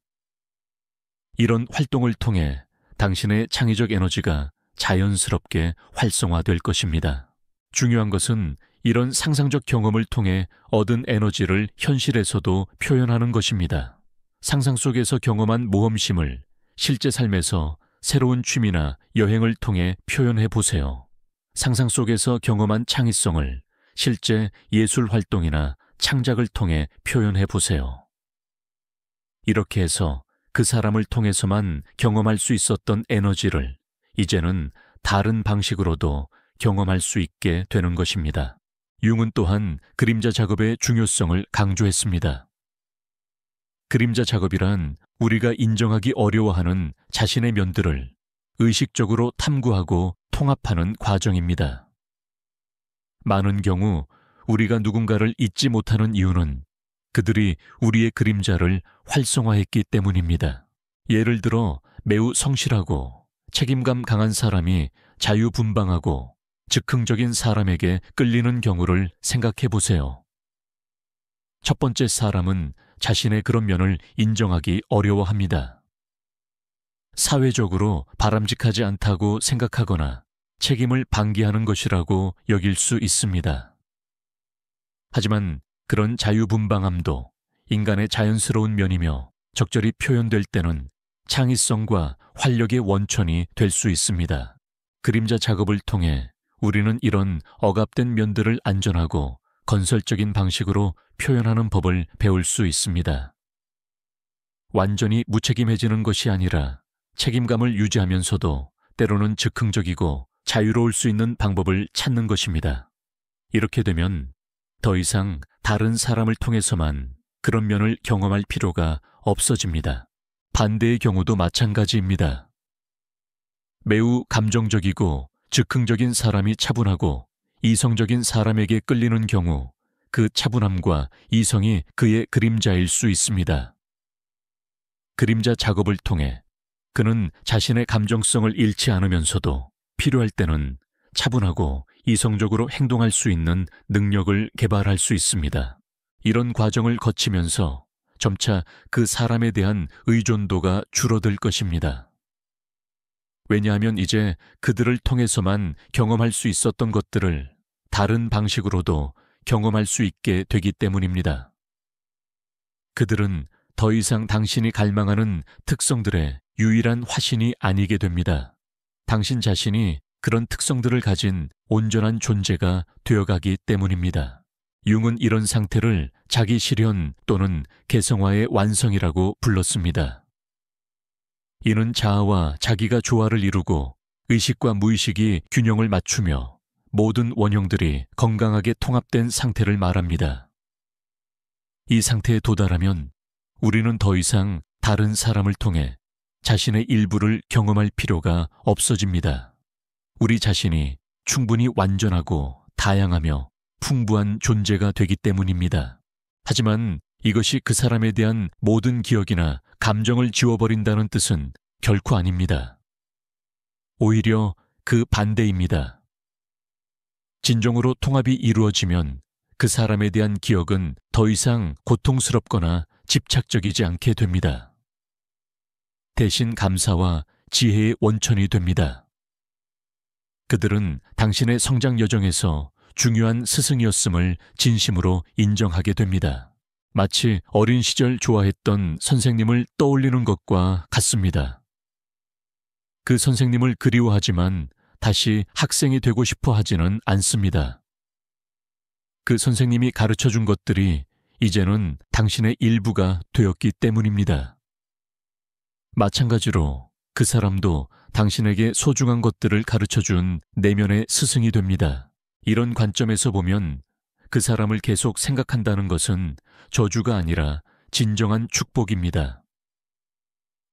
S1: 이런 활동을 통해 당신의 창의적 에너지가 자연스럽게 활성화될 것입니다. 중요한 것은 이런 상상적 경험을 통해 얻은 에너지를 현실에서도 표현하는 것입니다. 상상 속에서 경험한 모험심을 실제 삶에서 새로운 취미나 여행을 통해 표현해 보세요. 상상 속에서 경험한 창의성을 실제 예술 활동이나 창작을 통해 표현해 보세요. 이렇게 해서 그 사람을 통해서만 경험할 수 있었던 에너지를 이제는 다른 방식으로도 경험할 수 있게 되는 것입니다. 융은 또한 그림자 작업의 중요성을 강조했습니다. 그림자 작업이란 우리가 인정하기 어려워하는 자신의 면들을 의식적으로 탐구하고 통합하는 과정입니다. 많은 경우 우리가 누군가를 잊지 못하는 이유는 그들이 우리의 그림자를 활성화했기 때문입니다. 예를 들어 매우 성실하고 책임감 강한 사람이 자유분방하고 즉흥적인 사람에게 끌리는 경우를 생각해 보세요. 첫 번째 사람은 자신의 그런 면을 인정하기 어려워합니다. 사회적으로 바람직하지 않다고 생각하거나 책임을 방기하는 것이라고 여길 수 있습니다. 하지만 그런 자유분방함도 인간의 자연스러운 면이며 적절히 표현될 때는 창의성과 활력의 원천이 될 수 있습니다. 그림자 작업을 통해 우리는 이런 억압된 면들을 안전하고 건설적인 방식으로 표현하는 법을 배울 수 있습니다. 완전히 무책임해지는 것이 아니라 책임감을 유지하면서도 때로는 즉흥적이고 자유로울 수 있는 방법을 찾는 것입니다. 이렇게 되면 더 이상 다른 사람을 통해서만 그런 면을 경험할 필요가 없어집니다. 반대의 경우도 마찬가지입니다. 매우 감정적이고 즉흥적인 사람이 차분하고 이성적인 사람에게 끌리는 경우 그 차분함과 이성이 그의 그림자일 수 있습니다. 그림자 작업을 통해 그는 자신의 감정성을 잃지 않으면서도 필요할 때는 차분하고 이성적으로 행동할 수 있는 능력을 개발할 수 있습니다. 이런 과정을 거치면서 점차 그 사람에 대한 의존도가 줄어들 것입니다. 왜냐하면 이제 그들을 통해서만 경험할 수 있었던 것들을 다른 방식으로도 경험할 수 있게 되기 때문입니다. 그들은 더 이상 당신이 갈망하는 특성들의 유일한 화신이 아니게 됩니다. 당신 자신이 그런 특성들을 가진 온전한 존재가 되어가기 때문입니다. 융은 이런 상태를 자기 실현 또는 개성화의 완성이라고 불렀습니다. 이는 자아와 자기가 조화를 이루고 의식과 무의식이 균형을 맞추며 모든 원형들이 건강하게 통합된 상태를 말합니다. 이 상태에 도달하면 우리는 더 이상 다른 사람을 통해 자신의 일부를 경험할 필요가 없어집니다. 우리 자신이 충분히 완전하고 다양하며 풍부한 존재가 되기 때문입니다. 하지만 이것이 그 사람에 대한 모든 기억이나 감정을 지워버린다는 뜻은 결코 아닙니다. 오히려 그 반대입니다. 진정으로 통합이 이루어지면 그 사람에 대한 기억은 더 이상 고통스럽거나 집착적이지 않게 됩니다. 대신 감사와 지혜의 원천이 됩니다. 그들은 당신의 성장 여정에서 중요한 스승이었음을 진심으로 인정하게 됩니다. 마치 어린 시절 좋아했던 선생님을 떠올리는 것과 같습니다. 그 선생님을 그리워하지만 다시 학생이 되고 싶어 하지는 않습니다. 그 선생님이 가르쳐 준 것들이 이제는 당신의 일부가 되었기 때문입니다. 마찬가지로 그 사람도 당신에게 소중한 것들을 가르쳐 준 내면의 스승이 됩니다. 이런 관점에서 보면 그 사람을 계속 생각한다는 것은 저주가 아니라 진정한 축복입니다.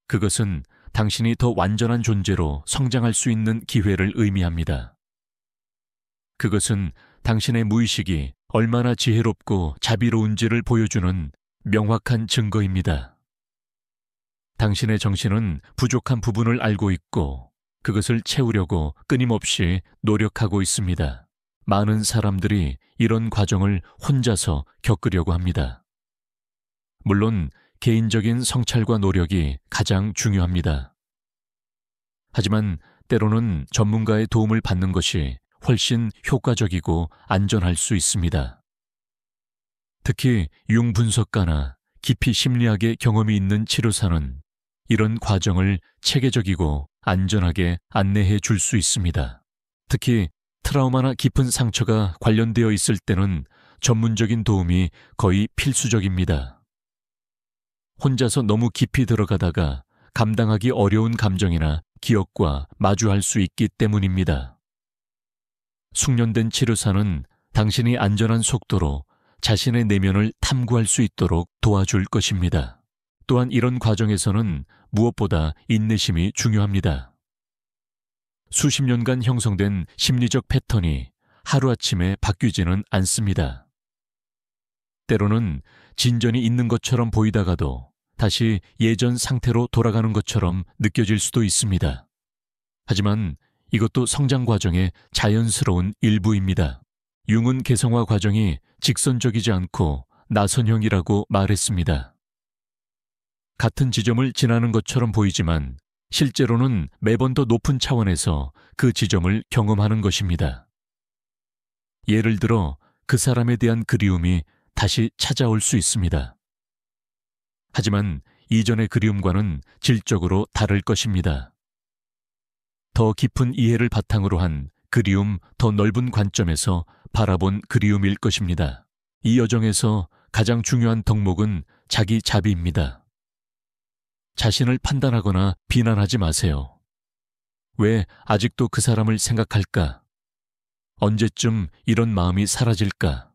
S1: 그것은 당신이 더 완전한 존재로 성장할 수 있는 기회를 의미합니다. 그것은 당신의 무의식이 얼마나 지혜롭고 자비로운지를 보여주는 명확한 증거입니다. 당신의 정신은 부족한 부분을 알고 있고 그것을 채우려고 끊임없이 노력하고 있습니다. 많은 사람들이 이런 과정을 혼자서 겪으려고 합니다. 물론 개인적인 성찰과 노력이 가장 중요합니다. 하지만 때로는 전문가의 도움을 받는 것이 훨씬 효과적이고 안전할 수 있습니다. 특히 융분석가나 깊이 심리학의 경험이 있는 치료사는 이런 과정을 체계적이고 안전하게 안내해 줄 수 있습니다. 특히 트라우마나 깊은 상처가 관련되어 있을 때는 전문적인 도움이 거의 필수적입니다. 혼자서 너무 깊이 들어가다가 감당하기 어려운 감정이나 기억과 마주할 수 있기 때문입니다. 숙련된 치료사는 당신이 안전한 속도로 자신의 내면을 탐구할 수 있도록 도와줄 것입니다. 또한 이런 과정에서는 무엇보다 인내심이 중요합니다. 수십 년간 형성된 심리적 패턴이 하루아침에 바뀌지는 않습니다. 때로는 진전이 있는 것처럼 보이다가도 다시 예전 상태로 돌아가는 것처럼 느껴질 수도 있습니다. 하지만 이것도 성장 과정의 자연스러운 일부입니다. 융은 개성화 과정이 직선적이지 않고 나선형이라고 말했습니다. 같은 지점을 지나는 것처럼 보이지만 실제로는 매번 더 높은 차원에서 그 지점을 경험하는 것입니다. 예를 들어 그 사람에 대한 그리움이 다시 찾아올 수 있습니다. 하지만 이전의 그리움과는 질적으로 다를 것입니다. 더 깊은 이해를 바탕으로 한 그리움, 더 넓은 관점에서 바라본 그리움일 것입니다. 이 여정에서 가장 중요한 덕목은 자기 자비입니다. 자신을 판단하거나 비난하지 마세요. 왜 아직도 그 사람을 생각할까? 언제쯤 이런 마음이 사라질까?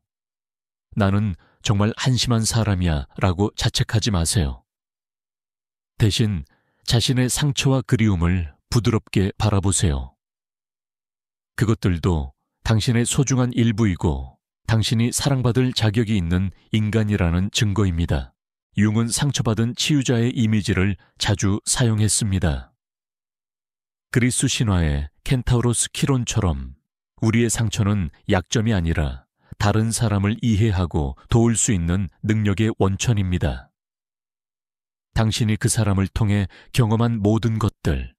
S1: 나는 정말 한심한 사람이야 라고 자책하지 마세요. 대신 자신의 상처와 그리움을 부드럽게 바라보세요. 그것들도 당신의 소중한 일부이고 당신이 사랑받을 자격이 있는 인간이라는 증거입니다. 융은 상처받은 치유자의 이미지를 자주 사용했습니다. 그리스 신화의 켄타우로스 키론처럼 우리의 상처는 약점이 아니라 다른 사람을 이해하고 도울 수 있는 능력의 원천입니다. 당신이 그 사람을 통해 경험한 모든 것들,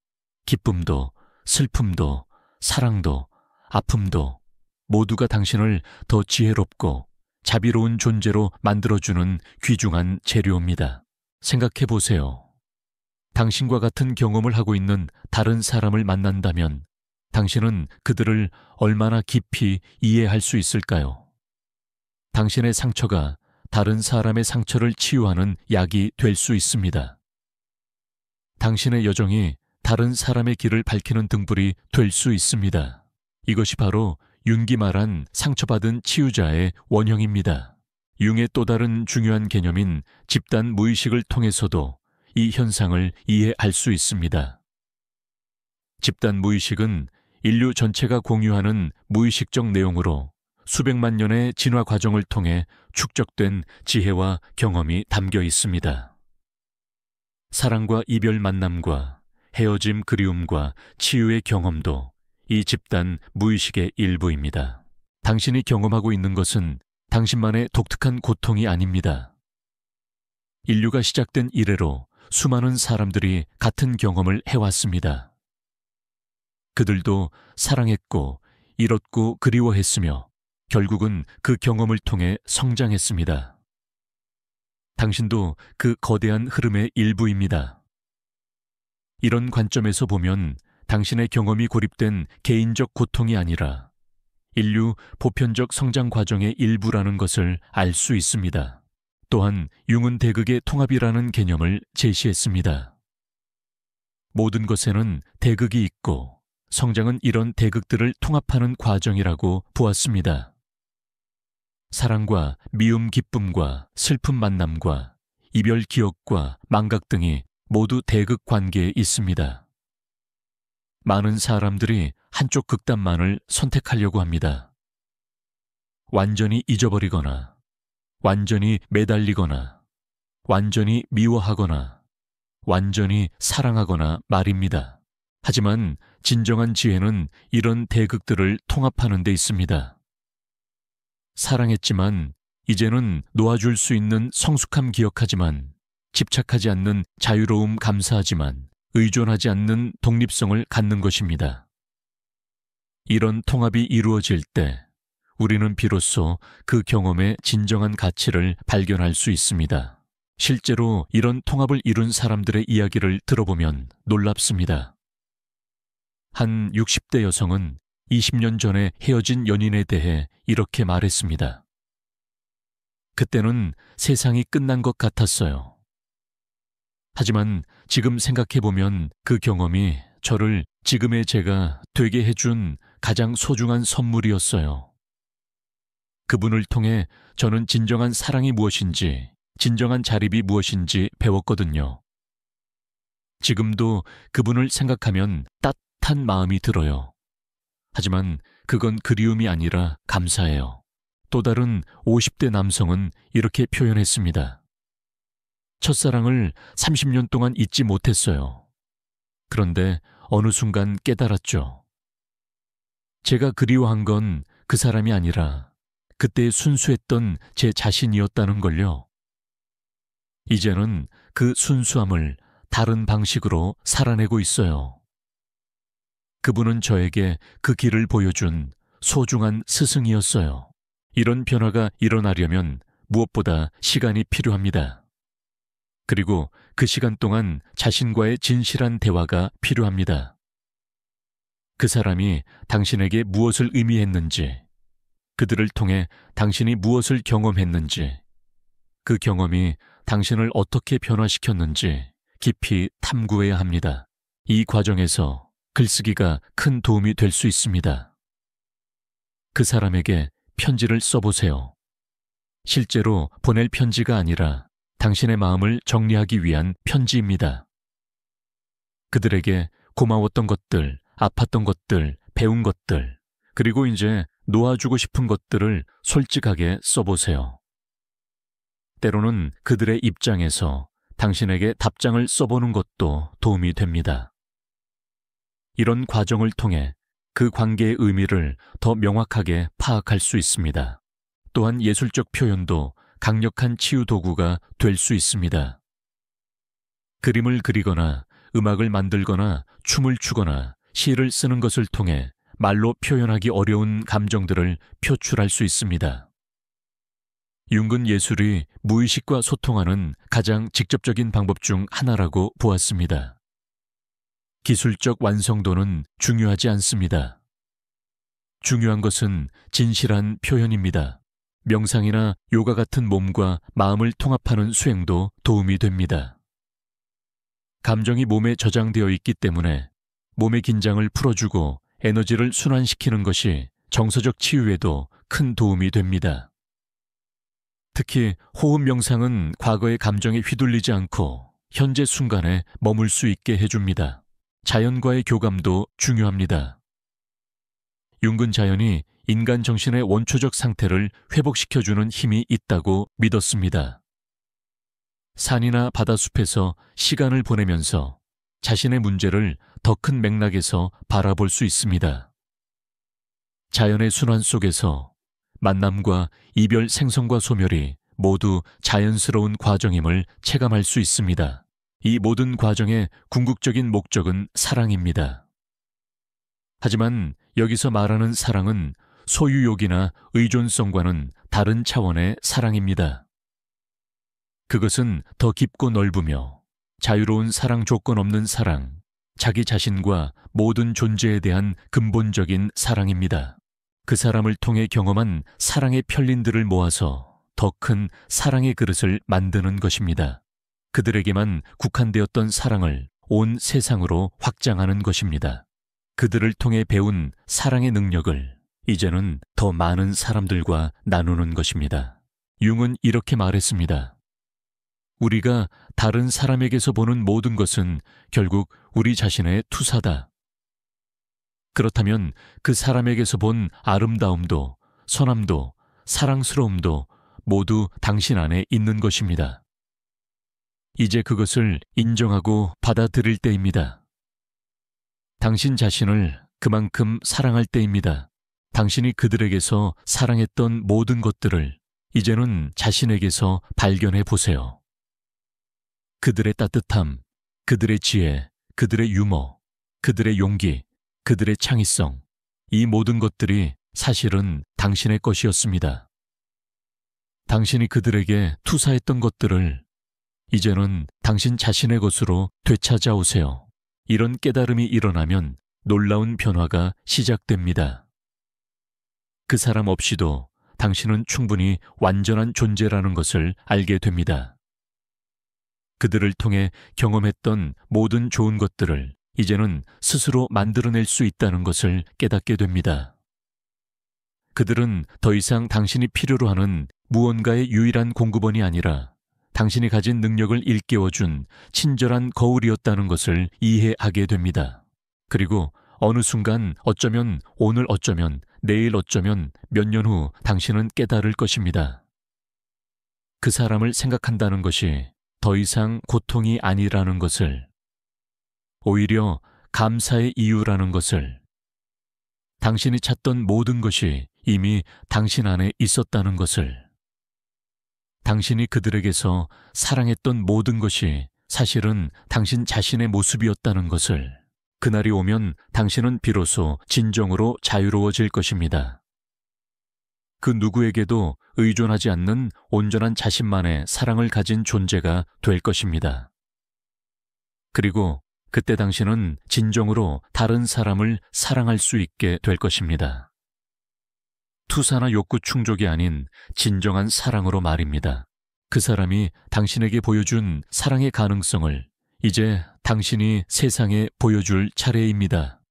S1: 기쁨도, 슬픔도, 사랑도, 아픔도 모두가 당신을 더 지혜롭고 자비로운 존재로 만들어주는 귀중한 재료입니다. 생각해 보세요. 당신과 같은 경험을 하고 있는 다른 사람을 만난다면 당신은 그들을 얼마나 깊이 이해할 수 있을까요? 당신의 상처가 다른 사람의 상처를 치유하는 약이 될 수 있습니다. 당신의 여정이 다른 사람의 길을 밝히는 등불이 될 수 있습니다. 이것이 바로 융기 말한 상처받은 치유자의 원형입니다. 융의 또 다른 중요한 개념인 집단 무의식을 통해서도 이 현상을 이해할 수 있습니다. 집단 무의식은 인류 전체가 공유하는 무의식적 내용으로 수백만 년의 진화 과정을 통해 축적된 지혜와 경험이 담겨 있습니다. 사랑과 이별 만남과 헤어짐 그리움과 치유의 경험도 이 집단 무의식의 일부입니다. 당신이 경험하고 있는 것은 당신만의 독특한 고통이 아닙니다. 인류가 시작된 이래로 수많은 사람들이 같은 경험을 해왔습니다. 그들도 사랑했고 잃었고 그리워했으며 결국은 그 경험을 통해 성장했습니다. 당신도 그 거대한 흐름의 일부입니다. 이런 관점에서 보면 당신의 경험이 고립된 개인적 고통이 아니라 인류 보편적 성장 과정의 일부라는 것을 알 수 있습니다. 또한 융은-대극의 통합이라는 개념을 제시했습니다. 모든 것에는 대극이 있고 성장은 이런 대극들을 통합하는 과정이라고 보았습니다. 사랑과 미움 기쁨과 슬픔 만남과 이별 기억과 망각 등이 모두 대극 관계에 있습니다. 많은 사람들이 한쪽 극단만을 선택하려고 합니다. 완전히 잊어버리거나, 완전히 매달리거나, 완전히 미워하거나, 완전히 사랑하거나 말입니다. 하지만 진정한 지혜는 이런 대극들을 통합하는 데 있습니다. 사랑했지만 이제는 놓아줄 수 있는 성숙함 기억하지만, 집착하지 않는 자유로움 감사하지만 의존하지 않는 독립성을 갖는 것입니다. 이런 통합이 이루어질 때 우리는 비로소 그 경험의 진정한 가치를 발견할 수 있습니다. 실제로 이런 통합을 이룬 사람들의 이야기를 들어보면 놀랍습니다. 한 60대 여성은 20년 전에 헤어진 연인에 대해 이렇게 말했습니다. 그때는 세상이 끝난 것 같았어요. 하지만 지금 생각해보면 그 경험이 저를 지금의 제가 되게 해준 가장 소중한 선물이었어요. 그분을 통해 저는 진정한 사랑이 무엇인지, 진정한 자립이 무엇인지 배웠거든요. 지금도 그분을 생각하면 따뜻한 마음이 들어요. 하지만 그건 그리움이 아니라 감사해요. 또 다른 50대 남성은 이렇게 표현했습니다. 첫사랑을 30년 동안 잊지 못했어요. 그런데 어느 순간 깨달았죠. 제가 그리워한 건 그 사람이 아니라 그때 순수했던 제 자신이었다는 걸요. 이제는 그 순수함을 다른 방식으로 살아내고 있어요. 그분은 저에게 그 길을 보여준 소중한 스승이었어요. 이런 변화가 일어나려면 무엇보다 시간이 필요합니다. 그리고 그 시간 동안 자신과의 진실한 대화가 필요합니다. 그 사람이 당신에게 무엇을 의미했는지, 그들을 통해 당신이 무엇을 경험했는지, 그 경험이 당신을 어떻게 변화시켰는지 깊이 탐구해야 합니다. 이 과정에서 글쓰기가 큰 도움이 될 수 있습니다. 그 사람에게 편지를 써보세요. 실제로 보낼 편지가 아니라 당신의 마음을 정리하기 위한 편지입니다. 그들에게 고마웠던 것들, 아팠던 것들, 배운 것들, 그리고 이제 놓아주고 싶은 것들을 솔직하게 써보세요. 때로는 그들의 입장에서 당신에게 답장을 써보는 것도 도움이 됩니다. 이런 과정을 통해 그 관계의 의미를 더 명확하게 파악할 수 있습니다. 또한 예술적 표현도 강력한 치유 도구가 될 수 있습니다. 그림을 그리거나 음악을 만들거나 춤을 추거나 시를 쓰는 것을 통해 말로 표현하기 어려운 감정들을 표출할 수 있습니다. 융근 예술이 무의식과 소통하는 가장 직접적인 방법 중 하나라고 보았습니다. 기술적 완성도는 중요하지 않습니다. 중요한 것은 진실한 표현입니다. 명상이나 요가 같은 몸과 마음을 통합하는 수행도 도움이 됩니다. 감정이 몸에 저장되어 있기 때문에 몸의 긴장을 풀어주고 에너지를 순환시키는 것이 정서적 치유에도 큰 도움이 됩니다. 특히 호흡 명상은 과거의 감정에 휘둘리지 않고 현재 순간에 머물 수 있게 해줍니다. 자연과의 교감도 중요합니다. 융근 자연이 인간 정신의 원초적 상태를 회복시켜주는 힘이 있다고 믿었습니다. 산이나 바다숲에서 시간을 보내면서 자신의 문제를 더 큰 맥락에서 바라볼 수 있습니다. 자연의 순환 속에서 만남과 이별, 생성과 소멸이 모두 자연스러운 과정임을 체감할 수 있습니다. 이 모든 과정의 궁극적인 목적은 사랑입니다. 하지만 여기서 말하는 사랑은 소유욕이나 의존성과는 다른 차원의 사랑입니다. 그것은 더 깊고 넓으며 자유로운 사랑, 조건 없는 사랑, 자기 자신과 모든 존재에 대한 근본적인 사랑입니다. 그 사람을 통해 경험한 사랑의 편린들을 모아서 더 큰 사랑의 그릇을 만드는 것입니다. 그들에게만 국한되었던 사랑을 온 세상으로 확장하는 것입니다. 그들을 통해 배운 사랑의 능력을 이제는 더 많은 사람들과 나누는 것입니다. 융은 이렇게 말했습니다. 우리가 다른 사람에게서 보는 모든 것은 결국 우리 자신의 투사다. 그렇다면 그 사람에게서 본 아름다움도, 선함도, 사랑스러움도 모두 당신 안에 있는 것입니다. 이제 그것을 인정하고 받아들일 때입니다. 당신 자신을 그만큼 사랑할 때입니다. 당신이 그들에게서 사랑했던 모든 것들을 이제는 자신에게서 발견해 보세요. 그들의 따뜻함, 그들의 지혜, 그들의 유머, 그들의 용기, 그들의 창의성, 이 모든 것들이 사실은 당신의 것이었습니다. 당신이 그들에게 투사했던 것들을 이제는 당신 자신의 것으로 되찾아오세요. 이런 깨달음이 일어나면 놀라운 변화가 시작됩니다. 그 사람 없이도 당신은 충분히 완전한 존재라는 것을 알게 됩니다. 그들을 통해 경험했던 모든 좋은 것들을 이제는 스스로 만들어낼 수 있다는 것을 깨닫게 됩니다. 그들은 더 이상 당신이 필요로 하는 무언가의 유일한 공급원이 아니라 당신이 가진 능력을 일깨워준 친절한 거울이었다는 것을 이해하게 됩니다. 그리고 어느 순간 어쩌면 오늘 어쩌면 내일 어쩌면 몇 년 후 당신은 깨달을 것입니다. 그 사람을 생각한다는 것이 더 이상 고통이 아니라는 것을, 오히려 감사의 이유라는 것을, 당신이 찾던 모든 것이 이미 당신 안에 있었다는 것을, 당신이 그들에게서 사랑했던 모든 것이 사실은 당신 자신의 모습이었다는 것을, 그날이 오면 당신은 비로소 진정으로 자유로워질 것입니다. 그 누구에게도 의존하지 않는 온전한 자신만의 사랑을 가진 존재가 될 것입니다. 그리고 그때 당신은 진정으로 다른 사람을 사랑할 수 있게 될 것입니다. 투사나 욕구 충족이 아닌 진정한 사랑으로 말입니다. 그 사람이 당신에게 보여준 사랑의 가능성을 이제 당신이 세상에 보여줄 차례입니다.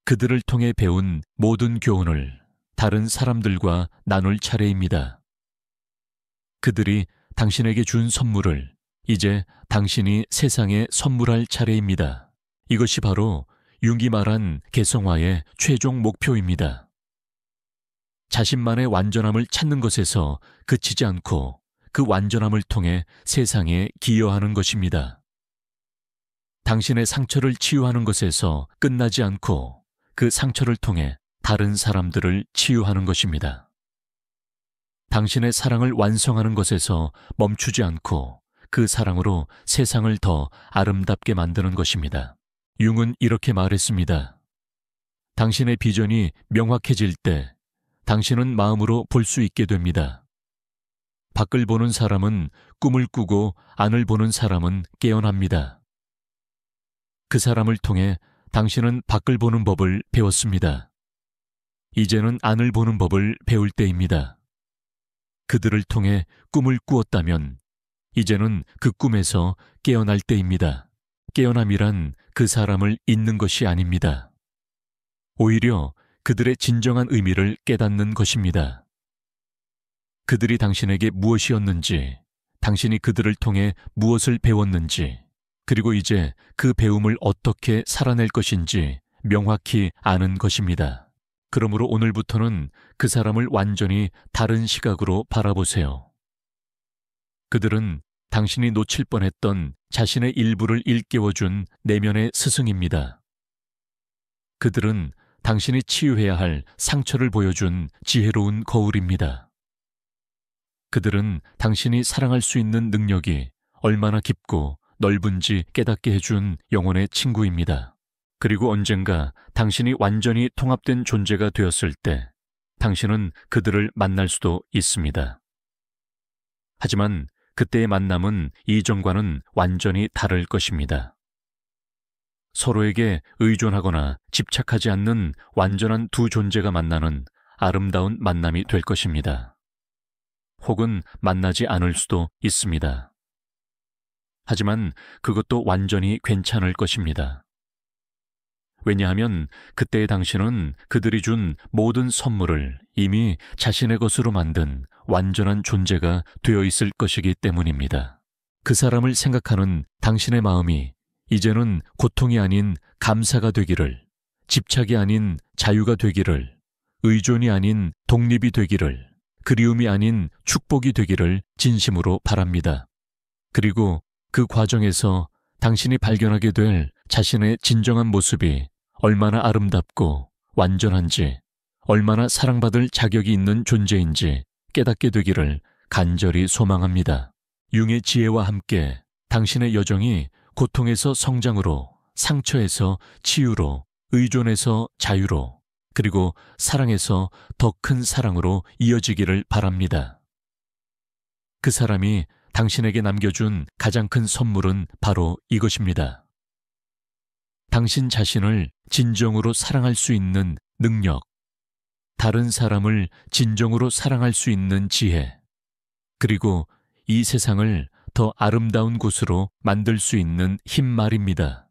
S1: 그들을 통해 배운 모든 교훈을 다른 사람들과 나눌 차례입니다. 그들이 당신에게 준 선물을 이제 당신이 세상에 선물할 차례입니다. 이것이 바로 융이 말한 개성화의 최종 목표입니다. 자신만의 완전함을 찾는 것에서 그치지 않고 그 완전함을 통해 세상에 기여하는 것입니다. 당신의 상처를 치유하는 것에서 끝나지 않고 그 상처를 통해 다른 사람들을 치유하는 것입니다. 당신의 사랑을 완성하는 것에서 멈추지 않고 그 사랑으로 세상을 더 아름답게 만드는 것입니다. 융은 이렇게 말했습니다. 당신의 비전이 명확해질 때 당신은 마음으로 볼 수 있게 됩니다. 밖을 보는 사람은 꿈을 꾸고 안을 보는 사람은 깨어납니다. 그 사람을 통해 당신은 밖을 보는 법을 배웠습니다. 이제는 안을 보는 법을 배울 때입니다. 그들을 통해 꿈을 꾸었다면 이제는 그 꿈에서 깨어날 때입니다. 깨어남이란 그 사람을 잊는 것이 아닙니다. 오히려 그들의 진정한 의미를 깨닫는 것입니다. 그들이 당신에게 무엇이었는지, 당신이 그들을 통해 무엇을 배웠는지, 그리고 이제 그 배움을 어떻게 살아낼 것인지 명확히 아는 것입니다. 그러므로 오늘부터는 그 사람을 완전히 다른 시각으로 바라보세요. 그들은 당신이 놓칠 뻔했던 자신의 일부를 일깨워준 내면의 스승입니다. 그들은 당신이 치유해야 할 상처를 보여준 지혜로운 거울입니다. 그들은 당신이 사랑할 수 있는 능력이 얼마나 깊고 넓은지 깨닫게 해준 영혼의 친구입니다. 그리고 언젠가 당신이 완전히 통합된 존재가 되었을 때 당신은 그들을 만날 수도 있습니다. 하지만 그때의 만남은 이전과는 완전히 다를 것입니다. 서로에게 의존하거나 집착하지 않는 완전한 두 존재가 만나는 아름다운 만남이 될 것입니다. 혹은 만나지 않을 수도 있습니다. 하지만 그것도 완전히 괜찮을 것입니다. 왜냐하면 그때의 당신은 그들이 준 모든 선물을 이미 자신의 것으로 만든 완전한 존재가 되어 있을 것이기 때문입니다. 그 사람을 생각하는 당신의 마음이 이제는 고통이 아닌 감사가 되기를, 집착이 아닌 자유가 되기를, 의존이 아닌 독립이 되기를, 그리움이 아닌 축복이 되기를 진심으로 바랍니다. 그리고 그 과정에서 당신이 발견하게 될 자신의 진정한 모습이 얼마나 아름답고 완전한지, 얼마나 사랑받을 자격이 있는 존재인지 깨닫게 되기를 간절히 소망합니다. 융의 지혜와 함께 당신의 여정이 고통에서 성장으로, 상처에서 치유로, 의존에서 자유로, 그리고 사랑에서 더 큰 사랑으로 이어지기를 바랍니다. 그 사람이 당신에게 남겨준 가장 큰 선물은 바로 이것입니다. 당신 자신을 진정으로 사랑할 수 있는 능력, 다른 사람을 진정으로 사랑할 수 있는 지혜, 그리고 이 세상을 더 아름다운 곳으로 만들 수 있는 힘 말입니다.